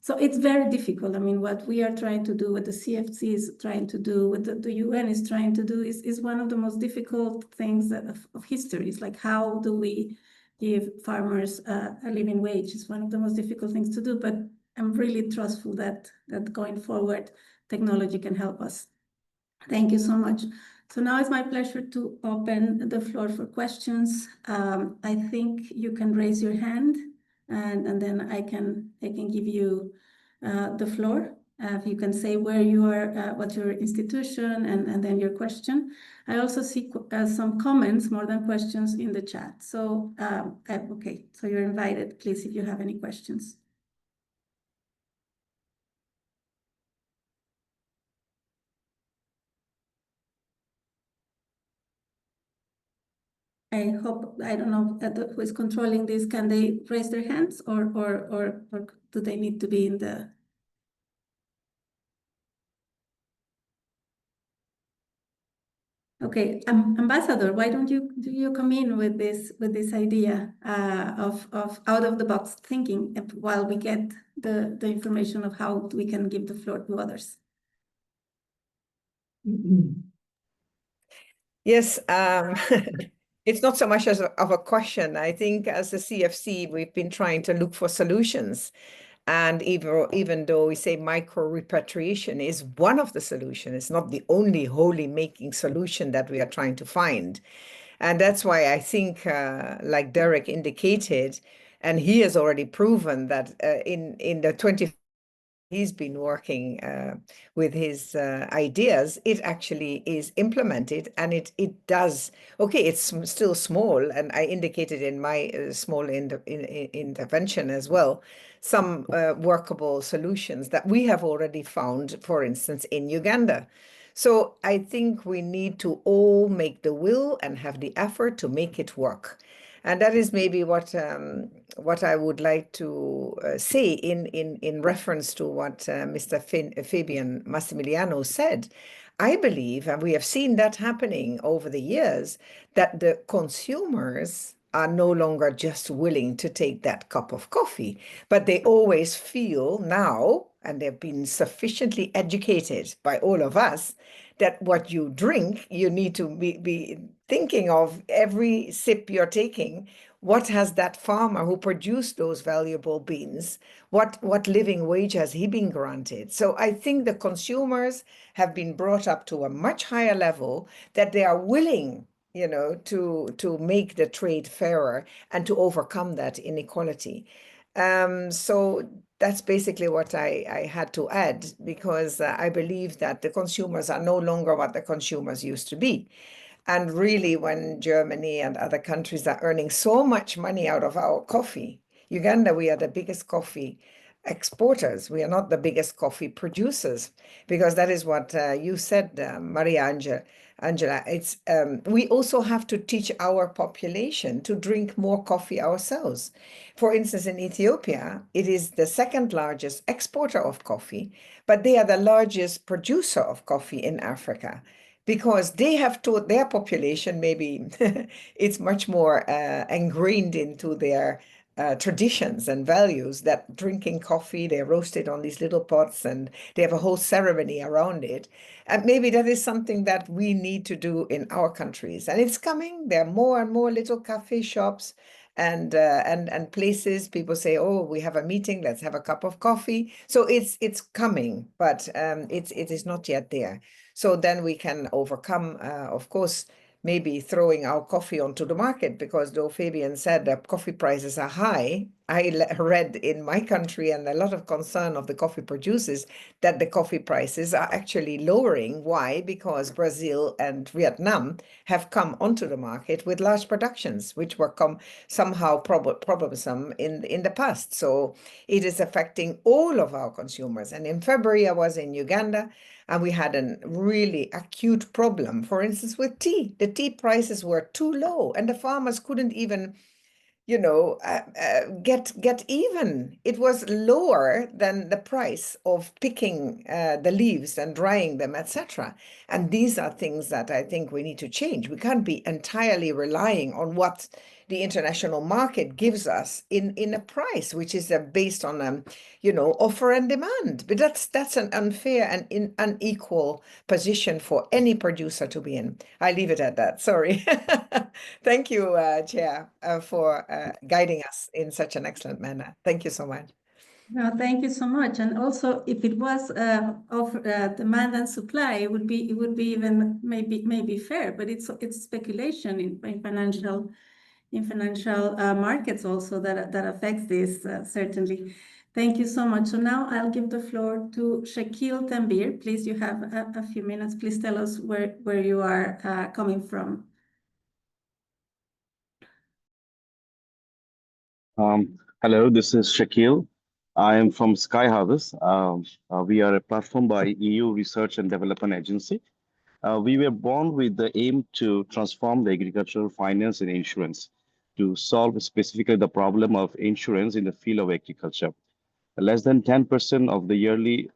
So it's very difficult. I mean, what we are trying to do, what the CFC is trying to do, what the UN is trying to do is one of the most difficult things of history. It's like, how do we give farmers a living wage? It's one of the most difficult things to do, but I'm really trustful that going forward, technology can help us. Thank you so much. So now it's my pleasure to open the floor for questions. I think you can raise your hand, and then I can give you the floor. You can say where you are, what's your institution, and then your question. I also see some comments more than questions in the chat. So okay, so you're invited, please, if you have any questions. I hope, I don't know who is controlling this. Can they raise their hands, or do they need to be in the? Okay, Ambassador, why don't you come in with this idea of out of the box thinking while we get the information of how we can give the floor to others? Yes. It's not so much of a question. I think as a CFC, we've been trying to look for solutions. And even though we say micro repatriation is one of the solutions, it's not the only wholly making solution that we are trying to find. And that's why I think, like Derek indicated, and he has already proven that in the 20 he's been working with his ideas, it actually is implemented, and it does. Okay, it's still small, and I indicated in my small intervention as well, some workable solutions that we have already found, for instance, in Uganda. So I think we need to all make the will and have the effort to make it work. And that is maybe what I would like to say in reference to what Mr. Fabian Massimiliano said. I believe, and we have seen that happening over the years, that the consumers are no longer just willing to take that cup of coffee, but they always feel now, and they've been sufficiently educated by all of us, that what you drink, you need to be thinking of every sip you're taking. what has that farmer who produced those valuable beans, what living wage has he been granted? So I think the consumers have been brought up to a much higher level that they are willing, to make the trade fairer and to overcome that inequality. So that's basically what I had to add, because I believe that the consumers are no longer what the consumers used to be. And really, when Germany and other countries are earning so much money out of our coffee, Uganda, we are the biggest coffee exporters. We are not the biggest coffee producers, because that is what you said, Maria Angela. It's we also have to teach our population to drink more coffee ourselves. For instance, in Ethiopia, it is the second largest exporter of coffee, but they are the largest producer of coffee in Africa, because they have taught their population, maybe it's much more ingrained into their traditions and values, that drinking coffee, they roast it on these little pots and they have a whole ceremony around it. And maybe that is something that we need to do in our countries. And it's coming. There are more and more little cafe shops and places. People say, oh, we have a meeting, let's have a cup of coffee. So it's coming, but it is not yet there. So then we can overcome, of course, maybe throwing our coffee onto the market, because though Fabian said that coffee prices are high, I read in my country, and a lot of concern of the coffee producers, that the coffee prices are actually lowering. Why? Because Brazil and Vietnam have come onto the market with large productions, which were somehow troublesome in the past. So it is affecting all of our consumers. And in February, I was in Uganda, and we had a really acute problem, for instance, with tea. The tea prices were too low, and the farmers couldn't even, get even. It was lower than the price of picking the leaves and drying them, etc. And these are things that I think we need to change. We can't be entirely relying on what the international market gives us in a price, which is based on, offer and demand. But that's an unfair and unequal position for any producer to be in. I leave it at that. Sorry. Thank you, Chair, for guiding us in such an excellent manner. Thank you so much. No, thank you so much. And also, if it was of demand and supply, it would be even maybe fair. But it's speculation in financial markets also that affects this certainly. Thank you so much. So now I'll give the floor to Shakil Tambir. Please, you have a few minutes. Please tell us where you are coming from. Hello, this is Shakil. I am from Sky Harvest. We are a platform by EU Research and Development Agency. We were born with the aim to transform the agricultural finance and insurance to solve specifically the problem of insurance in the field of agriculture. Less than 10% of the yearly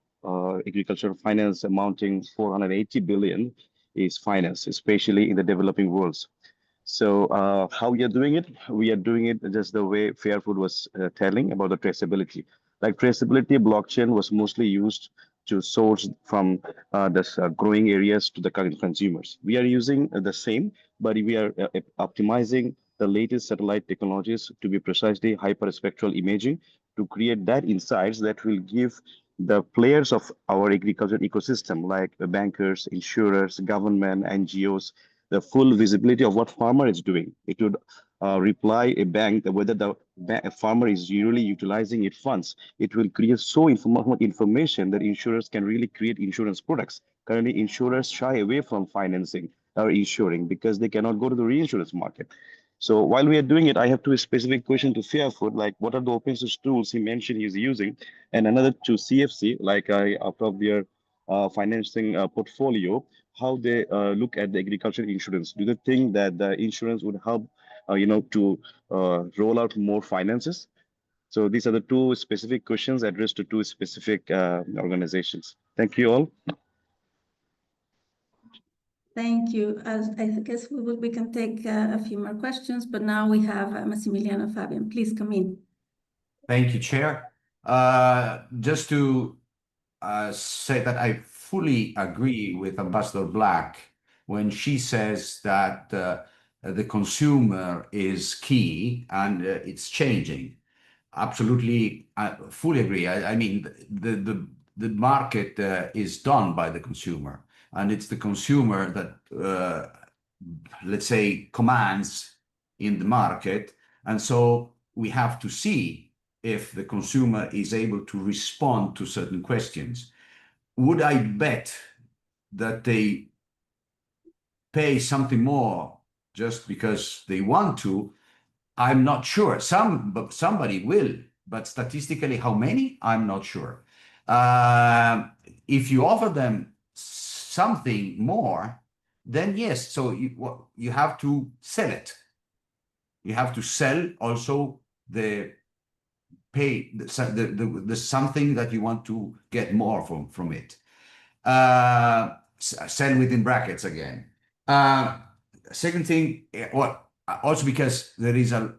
agricultural finance amounting 480 billion is finance, especially in the developing worlds. So how we are doing it? We are doing it just the way Fairfood was telling about the traceability. Like traceability blockchain was mostly used to source from the growing areas to the consumers. We are using the same, but we are optimizing the latest satellite technologies to be precisely hyperspectral imaging to create that insights that will give the players of our agriculture ecosystem, like the bankers, insurers, government, NGOs, the full visibility of what farmer is doing. It would reply a bank whether the farmer is really utilizing its funds. It will create so much information that insurers can really create insurance products. Currently, insurers shy away from financing or insuring because they cannot go to the reinsurance market. So while we are doing it, I have two specific questions to Fairfood, like what are the open source tools he mentioned he's using, and another to CFC, like out of their financing portfolio, how they look at the agricultural insurance. Do they think that the insurance would help, to roll out more finances? So these are the two specific questions addressed to two specific organizations. Thank you all. Thank you. I guess we can take a few more questions, but now we have Massimiliano Fabian. Please come in. Thank you, Chair. Just to say that I fully agree with Ambassador Black when she says that the consumer is key and it's changing. Absolutely, I fully agree. I mean, the market is done by the consumer, and it's the consumer that, let's say, commands in the market. And so we have to see if the consumer is able to respond to certain questions. Would I bet that they pay something more just because they want to? I'm not sure. Somebody will, but statistically, how many? I'm not sure. If you offer them something more, then yes. So you have to sell it. You have to sell also the something that you want to get more from it. Sell within brackets again. Second thing, well, also because there is a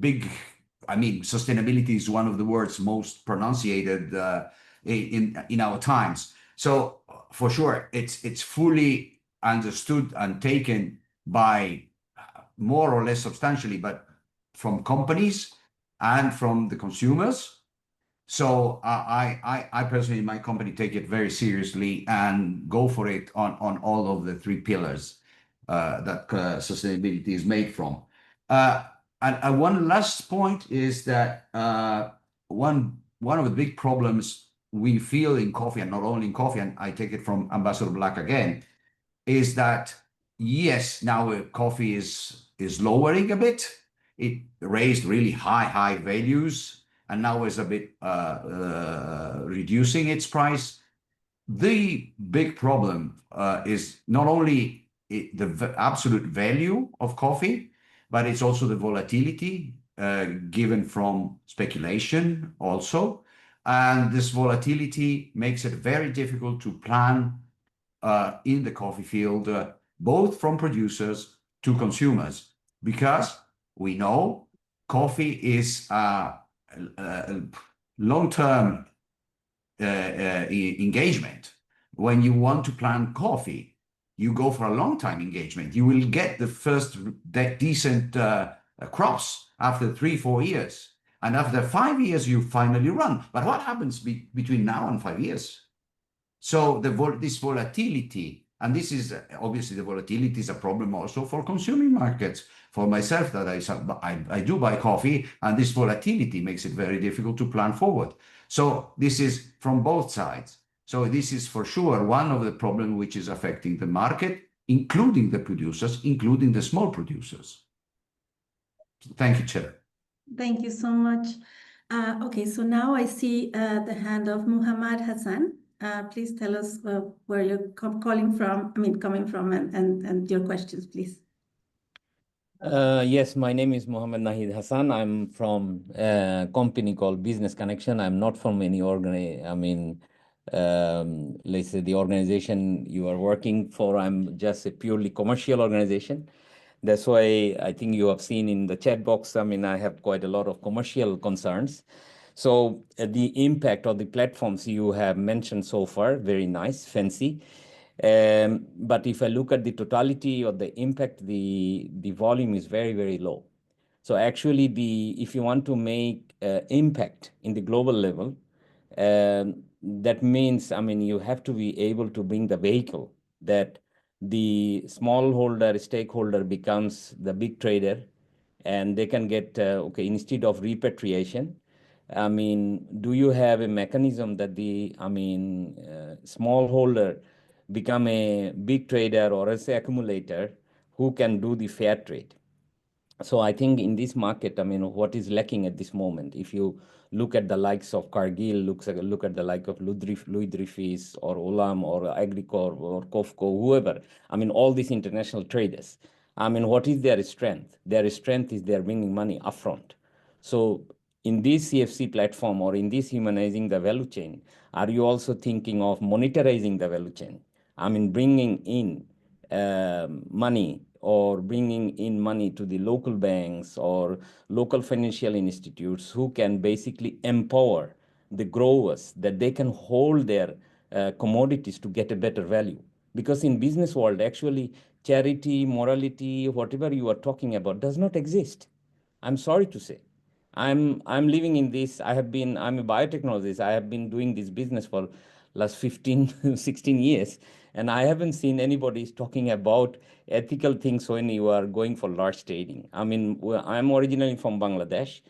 big, I mean, sustainability is one of the words most pronunciated in our times. So for sure, it's fully understood and taken by more or less substantially, but from companies and from the consumers. So I personally, in my company, take it very seriously and go for it on all of the three pillars that sustainability is made from. And one last point is that one of the big problems we feel in coffee, and not only in coffee, and I take it from Ambassador Black again, is that yes, now coffee is lowering a bit. It raised really high values, and now is a bit reducing its price. The big problem is not only the absolute value of coffee, but it's also the volatility given from speculation also. And this volatility makes it very difficult to plan in the coffee field, both from producers to consumers, because we know coffee is a long-term engagement. When you want to plant coffee, you go for a long-time engagement. You will get the first decent crops after 3-4 years. And after 5 years, you finally run. But what happens between now and 5 years? So this volatility, and this is obviously the volatility is a problem also for consuming markets. For myself, that I do buy coffee, and this volatility makes it very difficult to plan forward. So this is from both sides. So this is for sure one of the problems which is affecting the market, including the producers, including the small producers. Thank you, Chair. Thank you so much. Okay, so now I see the hand of Muhammad Hassan. Please tell us where you're coming from, and your questions, please. Yes, my name is Mohammed Nahid Hassan. I'm from a company called Business Connection. I'm not from any let's say the organization you are working for. I'm just a purely commercial organization. That's why I think you have seen in the chat box, I have quite a lot of commercial concerns. So the impact of the platforms you have mentioned so far, very nice, fancy. But if I look at the totality of the impact, the volume is very, very low. So actually, if you want to make impact in the global level, that means, you have to be able to bring the vehicle that the smallholder stakeholder becomes the big trader, and they can get, instead of repatriation, do you have a mechanism that the, smallholder become a big trader or as an accumulator who can do the fair trade? So I think in this market, what is lacking at this moment, if you look at the likes of Cargill, look at the like of Louis Dreyfus or Olam or Agricor or COFCO, whoever, all these international traders, what is their strength? Their strength is they're bringing money upfront. So in this CFC platform or in this humanizing the value chain, are you also thinking of monetizing the value chain? Bringing in money or bringing in money to the local banks or local financial institutes who can basically empower the growers that they can hold their commodities to get a better value. Because in business world, actually, charity, morality, whatever you are talking about does not exist. I'm sorry to say. I'm living in this. I'm a biotechnologist. I have been doing this business for last 15, 16 years. And I haven't seen anybody talking about ethical things when you are going for large trading. I mean, I'm originally from Bangladesh,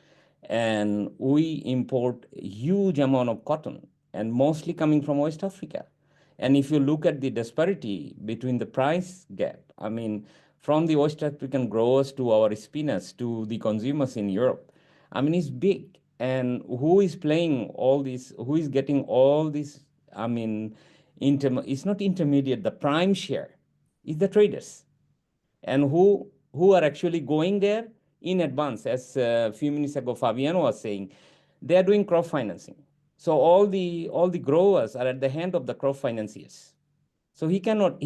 and we import a huge amount of cotton, and mostly coming from West Africa. And if you look at the disparity between the price gap, I mean, from the West African growers to our spinners to the consumers in Europe, I mean, it's big. And who is playing all this? Who is getting all this? I mean, it's not intermediate. The prime share is the traders, and who are actually going there in advance. As a few minutes ago, Fabiano was saying, they are doing crop financing. So all the growers are at the hand of the crop financiers. So he cannot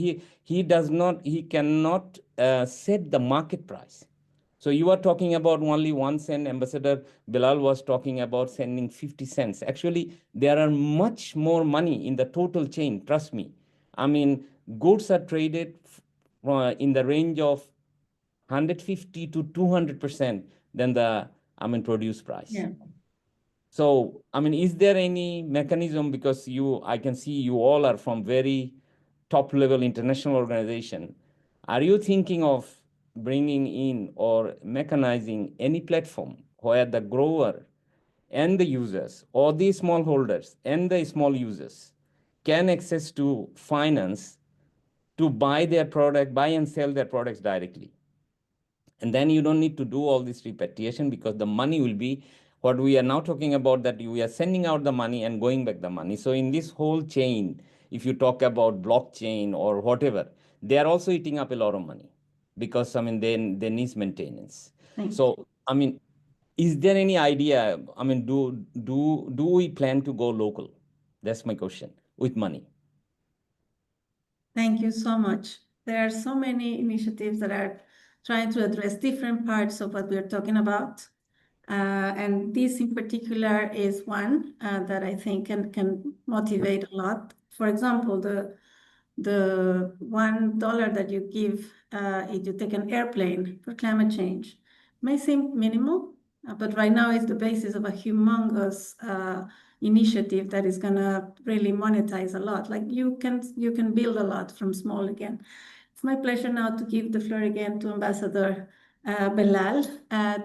set the market price. So you are talking about only 1 cent. Ambassador Bilal was talking about sending 50 cents. Actually, there are much more money in the total chain. Trust me. I mean, goods are traded in the range of 150 to 200% than the produce price. Yeah. So, I mean, is there any mechanism, because I can see you all are from very top level international organization. Are you thinking of bringing in or mechanizing any platform where the grower and the users, or the smallholders and the small users, can access to finance to buy and sell their products directly? And then you don't need to do all this repatriation, because the money will be what we are now talking about, that we are sending out the money and going back the money. So in this whole chain, if you talk about blockchain or whatever, they are also eating up a lot of money, because they need maintenance. So, I mean, is there any idea? I mean, do we plan to go local? That's my question, with money. Thank you so much. There are so many initiatives that are trying to address different parts of what we're talking about. And this in particular is one that I think can motivate a lot. For example, the $1 that you give if you take an airplane for climate change may seem minimal, but right now it's the basis of a humongous initiative that is gonna really monetize a lot. Like you can build a lot from small again. It's my pleasure now to give the floor again to Ambassador Belal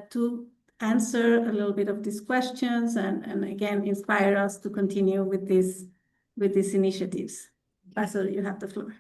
to answer a little bit of these questions and again inspire us to continue with these initiatives. Ambassador, you have the floor.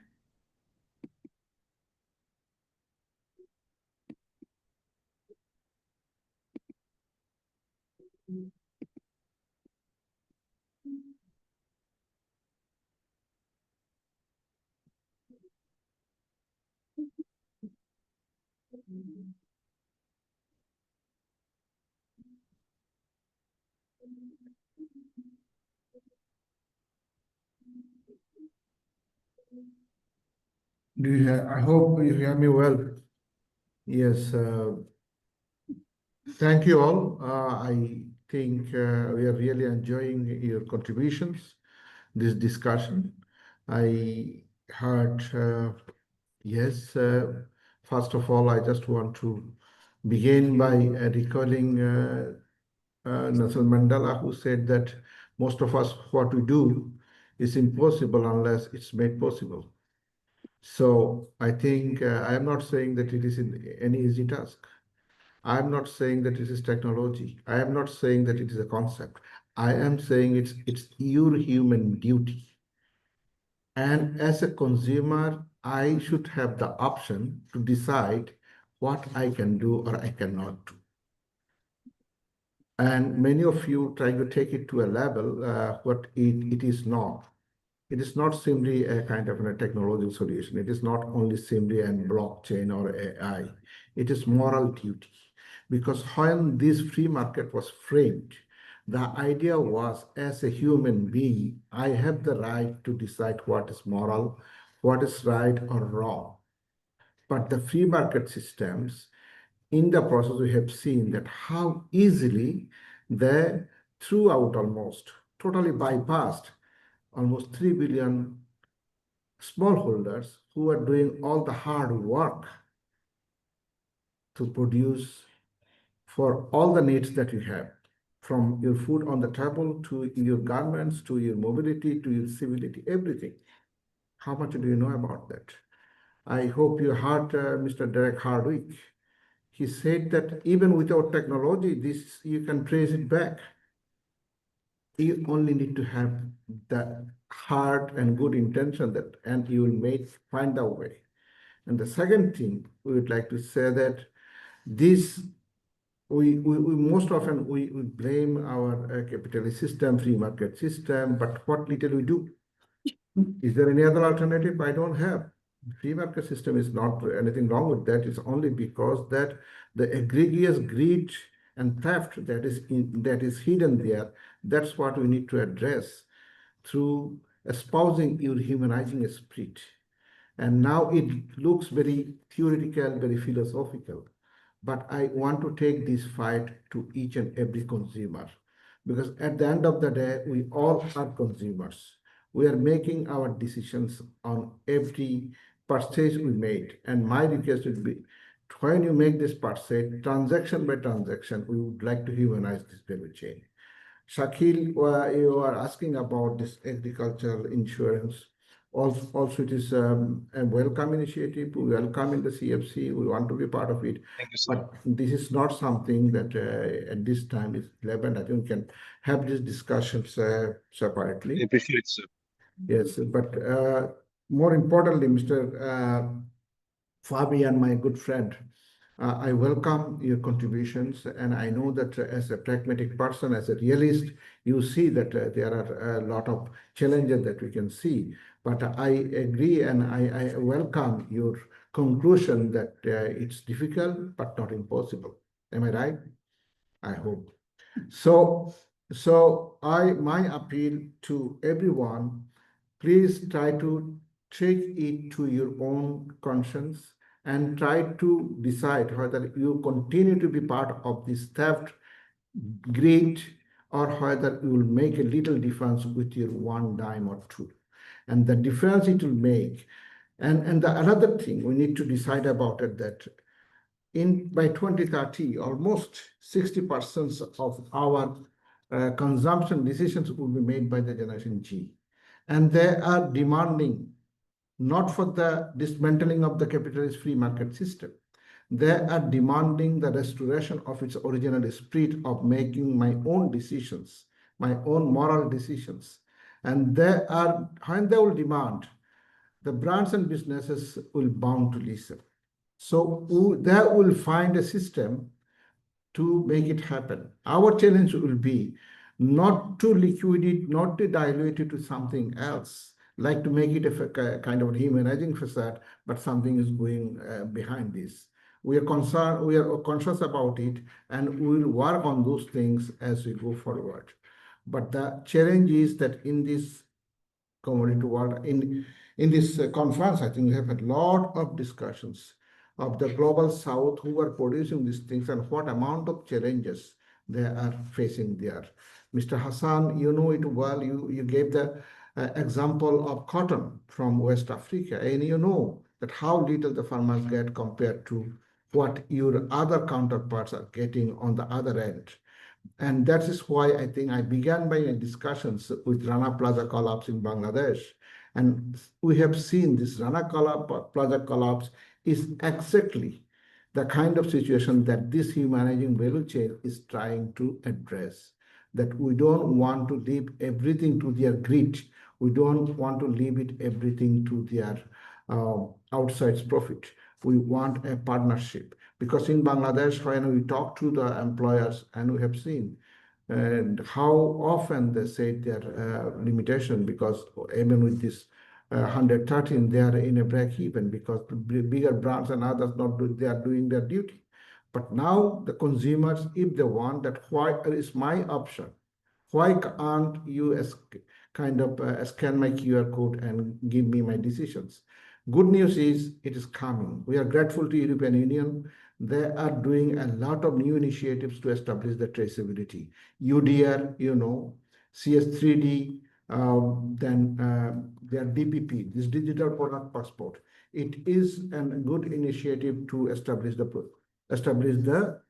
I hope you hear me well. Yes. Thank you all. I think we are really enjoying your contributions, this discussion. I heard, yes, first of all, I just want to begin by recalling Nelson Mandela, who said that most of us, what we do is impossible unless it's made possible. So I think I am not saying that it is any easy task. I am not saying that it is technology. I am not saying that it is a concept. I am saying it's your human duty. And as a consumer, I should have the option to decide what I can do or I cannot do. And many of you trying to take it to a level what it is not. It is not simply a kind of a technological solution. It is not only simply a blockchain or AI. It is moral duty. Because when this free market was framed, the idea was, as a human being, I have the right to decide what is moral, what is right or wrong. But the free market systems, in the process, we have seen that how easily they throughout almost totally bypassed almost 3 billion smallholders who are doing all the hard work to produce for all the needs that you have, from your food on the table to your garments, to your mobility, to your civility, everything. How much do you know about that? I hope you heard Mr. Derek Hardwick. He said that even without technology, this you can trace it back. You only need to have the heart and good intention that, and you will find a way. And the second thing we would like to say that this we most often we blame our capitalist system, free market system, but what little we do. Is there any other alternative? I don't have. Free market system is not anything wrong with that. It's only because that the egregious greed and theft that is hidden there, that's what we need to address through espousing your humanizing spirit. And now it looks very theoretical, very philosophical. But I want to take this fight to each and every consumer, because at the end of the day, we all are consumers. We are making our decisions on every purchase we made. And my request would be, when you make this purchase, transaction by transaction, we would like to humanize this value chain. Shakil, you are asking about this agricultural insurance. Also, it is a welcome initiative. We welcome in the CFC. We want to be part of it. Thank you, sir. But this is not something that at this time is relevant. I think we can have these discussions separately. I appreciate it, sir. Yes, but more importantly, Mr. Fabian, my good friend, I welcome your contributions, and I know that as a pragmatic person, as a realist, you see that there are a lot of challenges that we can see. But I agree, and I welcome your conclusion that it's difficult but not impossible. Am I right? I hope. So my appeal to everyone, please try to take it to your own conscience and try to decide whether you continue to be part of this theft, greed, or whether you will make a little difference with your one dime or two. And the difference it will make. And the another thing we need to decide about it, that by 2030, almost 60% of our consumption decisions will be made by the Generation G. And they are demanding not for the dismantling of the capitalist free market system. They are demanding the restoration of its original spirit of making my own decisions, my own moral decisions. And when they will demand, the brands and businesses will bound to listen. So they will find a system to make it happen. Our challenge will be not to liquidate, not to dilute it to something else, like to make it a kind of humanizing facade, but something is going behind this. We are concerned, we are conscious about it, and we will work on those things as we go forward. But the challenge is that in this commodity world, in this conference, I think we have a lot of discussions of the global south who are producing these things and what amount of challenges they are facing there. Mr. Hassan, you know it well. You gave the example of cotton from West Africa, and you know that how little the farmers get compared to what your other counterparts are getting on the other end. And that is why I think I began by discussions with Rana Plaza collapse in Bangladesh. And we have seen this Rana Plaza collapse is exactly the kind of situation that this humanizing value chain is trying to address. That we don't want to leave everything to their greed. We don't want to leave it everything to their outside profit. We want a partnership. Because in Bangladesh, when we talk to the employers, and we have seen and how often they say their limitation, because even with this 113, they are in a break even because bigger brands and others they are doing their duty. But now the consumers, if they want that, why is my option? Why can't you kind of scan my QR code and give me my decisions? Good news is it is coming. We are grateful to European Union. They are doing a lot of new initiatives to establish the traceability. UDR, you know, CS3D, then their DPP, this digital product passport. It is a good initiative to establish the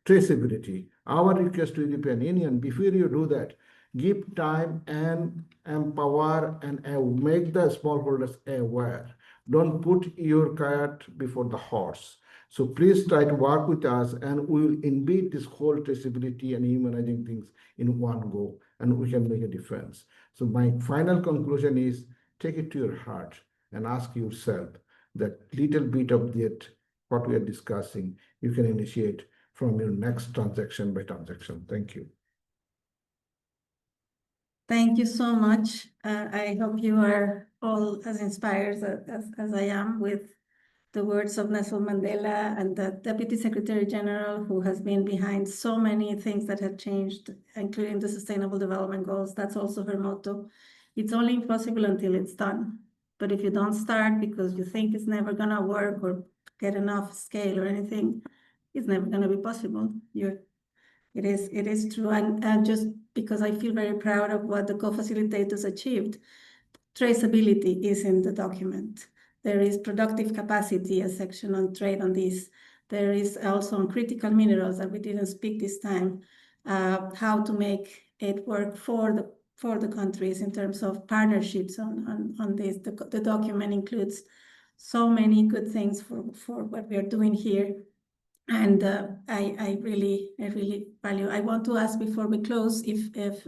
traceability. Our request to European Union, before you do that, give time and empower and make the smallholders aware. Don't put your cart before the horse. So please try to work with us, and we will embed this whole traceability and humanizing things in one go, and we can make a difference. So my final conclusion is, take it to your heart and ask yourself that little bit of that, what we are discussing, you can initiate from your next transaction by transaction. Thank you. Thank you so much. I hope you are all as inspired as I am with the words of Nelson Mandela and the Deputy Secretary General, who has been behind so many things that have changed, including the Sustainable Development Goals. That's also her motto. It's only impossible until it's done. But if you don't start because you think it's never gonna work or get enough scale or anything, it's never gonna be possible. It is true. And just because I feel very proud of what the co-facilitators achieved, traceability is in the document. There is productive capacity, a section on trade on this. There is also on critical minerals that we didn't speak this time, how to make it work for the countries in terms of partnerships on this. The document includes so many good things for what we are doing here. And I really value. I want to ask before we close if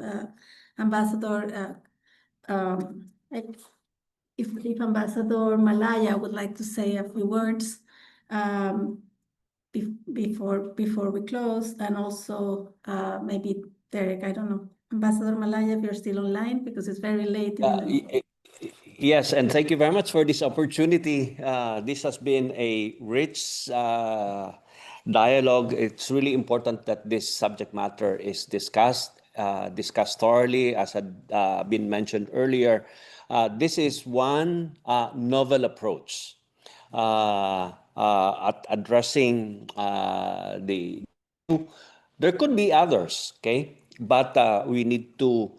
Ambassador if Ambassador Malaya would like to say a few words before we close, and also maybe Derek, I don't know, Ambassador Malaya, if you're still online, because it's very late in the night. Yes, and thank you very much for this opportunity. This has been a rich dialogue. It's really important that this subject matter is discussed thoroughly, as had been mentioned earlier. This is one novel approach at addressing the. There could be others, okay? But we need to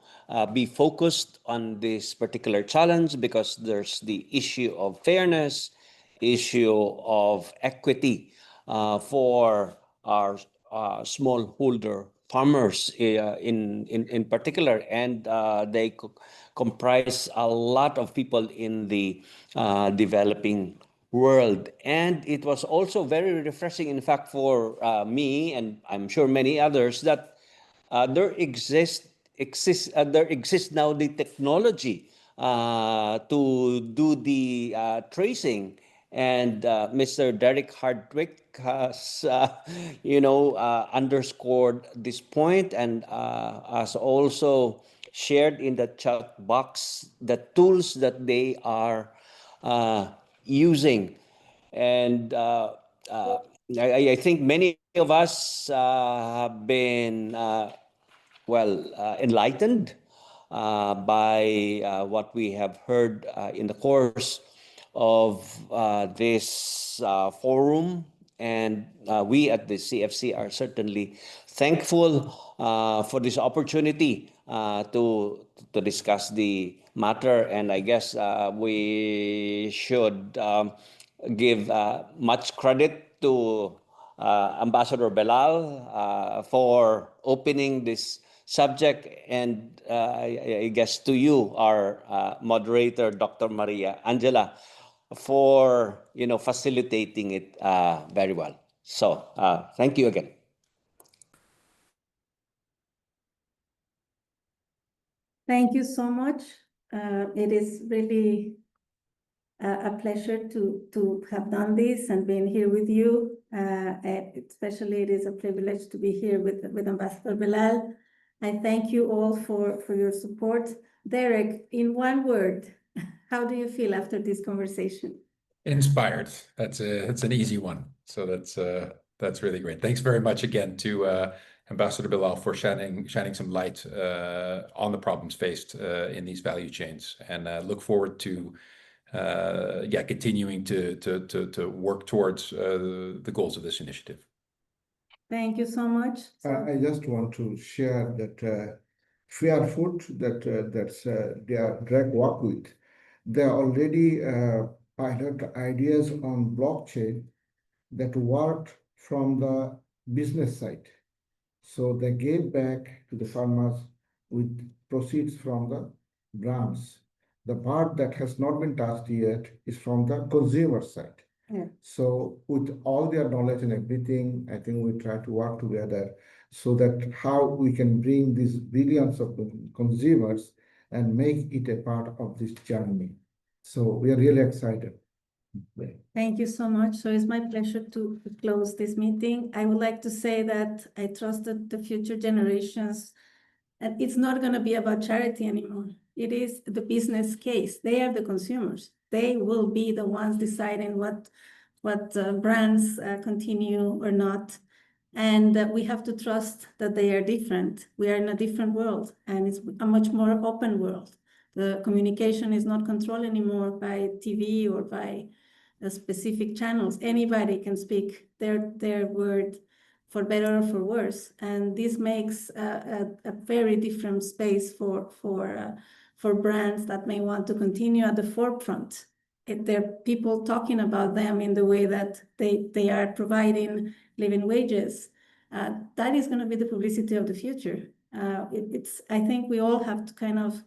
be focused on this particular challenge because there's the issue of fairness, issue of equity for our smallholder farmers in particular, and they comprise a lot of people in the developing world. And it was also very refreshing, in fact, for me, and I'm sure many others, that there exists now the technology to do the tracing. And Mr. Derek Hardwick has, underscored this point, and has also shared in the chat box the tools that they are using. And I think many of us have been enlightened by what we have heard in the course of this forum. And we at the CFC are certainly thankful for this opportunity to discuss the matter. And I guess we should give much credit to Ambassador Belal for opening this subject, and I guess to you, our moderator, Dr. Maria Angela, for facilitating it very well. So thank you again. Thank you so much. It is really a pleasure to have done this and being here with you. Especially, it is a privilege to be here with Ambassador Belal. I thank you all for your support. Derek, in one word, how do you feel after this conversation? Inspired. That's an easy one. So that's really great. Thanks very much again to Ambassador Belal for shining some light on the problems faced in these value chains, and look forward to continuing to work towards the goals of this initiative. Thank you so much. I just want to share that fair food that they are direct work with. They already pilot ideas on blockchain that worked from the business side. So they gave back to the farmers with proceeds from the grants. The part that has not been touched yet is from the consumer side. Yeah. So with all their knowledge and everything, I think we try to work together so that how we can bring these billions of consumers and make it a part of this journey. So we are really excited. Thank you so much. So it's my pleasure to close this meeting. I would like to say that I trust that the future generations, and it's not going to be about charity anymore. It is the business case. They are the consumers. They will be the ones deciding what brands continue or not. And we have to trust that they are different. We are in a different world, and it's a much more open world. The communication is not controlled anymore by TV or by specific channels. Anybody can speak their word, for better or for worse, and this makes a very different space for brands that may want to continue at the forefront. There are people talking about them in the way that they are providing living wages. That is going to be the publicity of the future. I think we all have to kind of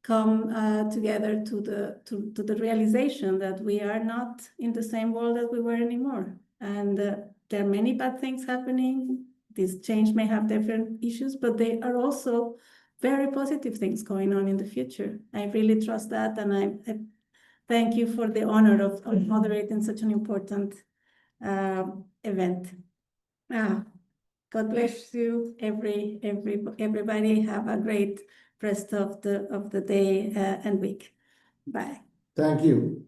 come together to the realization that we are not in the same world that we were anymore. And there are many bad things happening. This change may have different issues, but there are also very positive things going on in the future. I really trust that, and I thank you for the honor of moderating such an important event. God bless you, everybody. Have a great rest of the day and week. Bye. Thank you.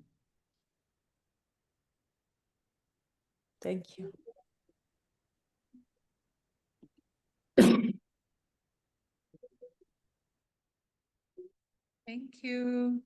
Thank you. Thank you.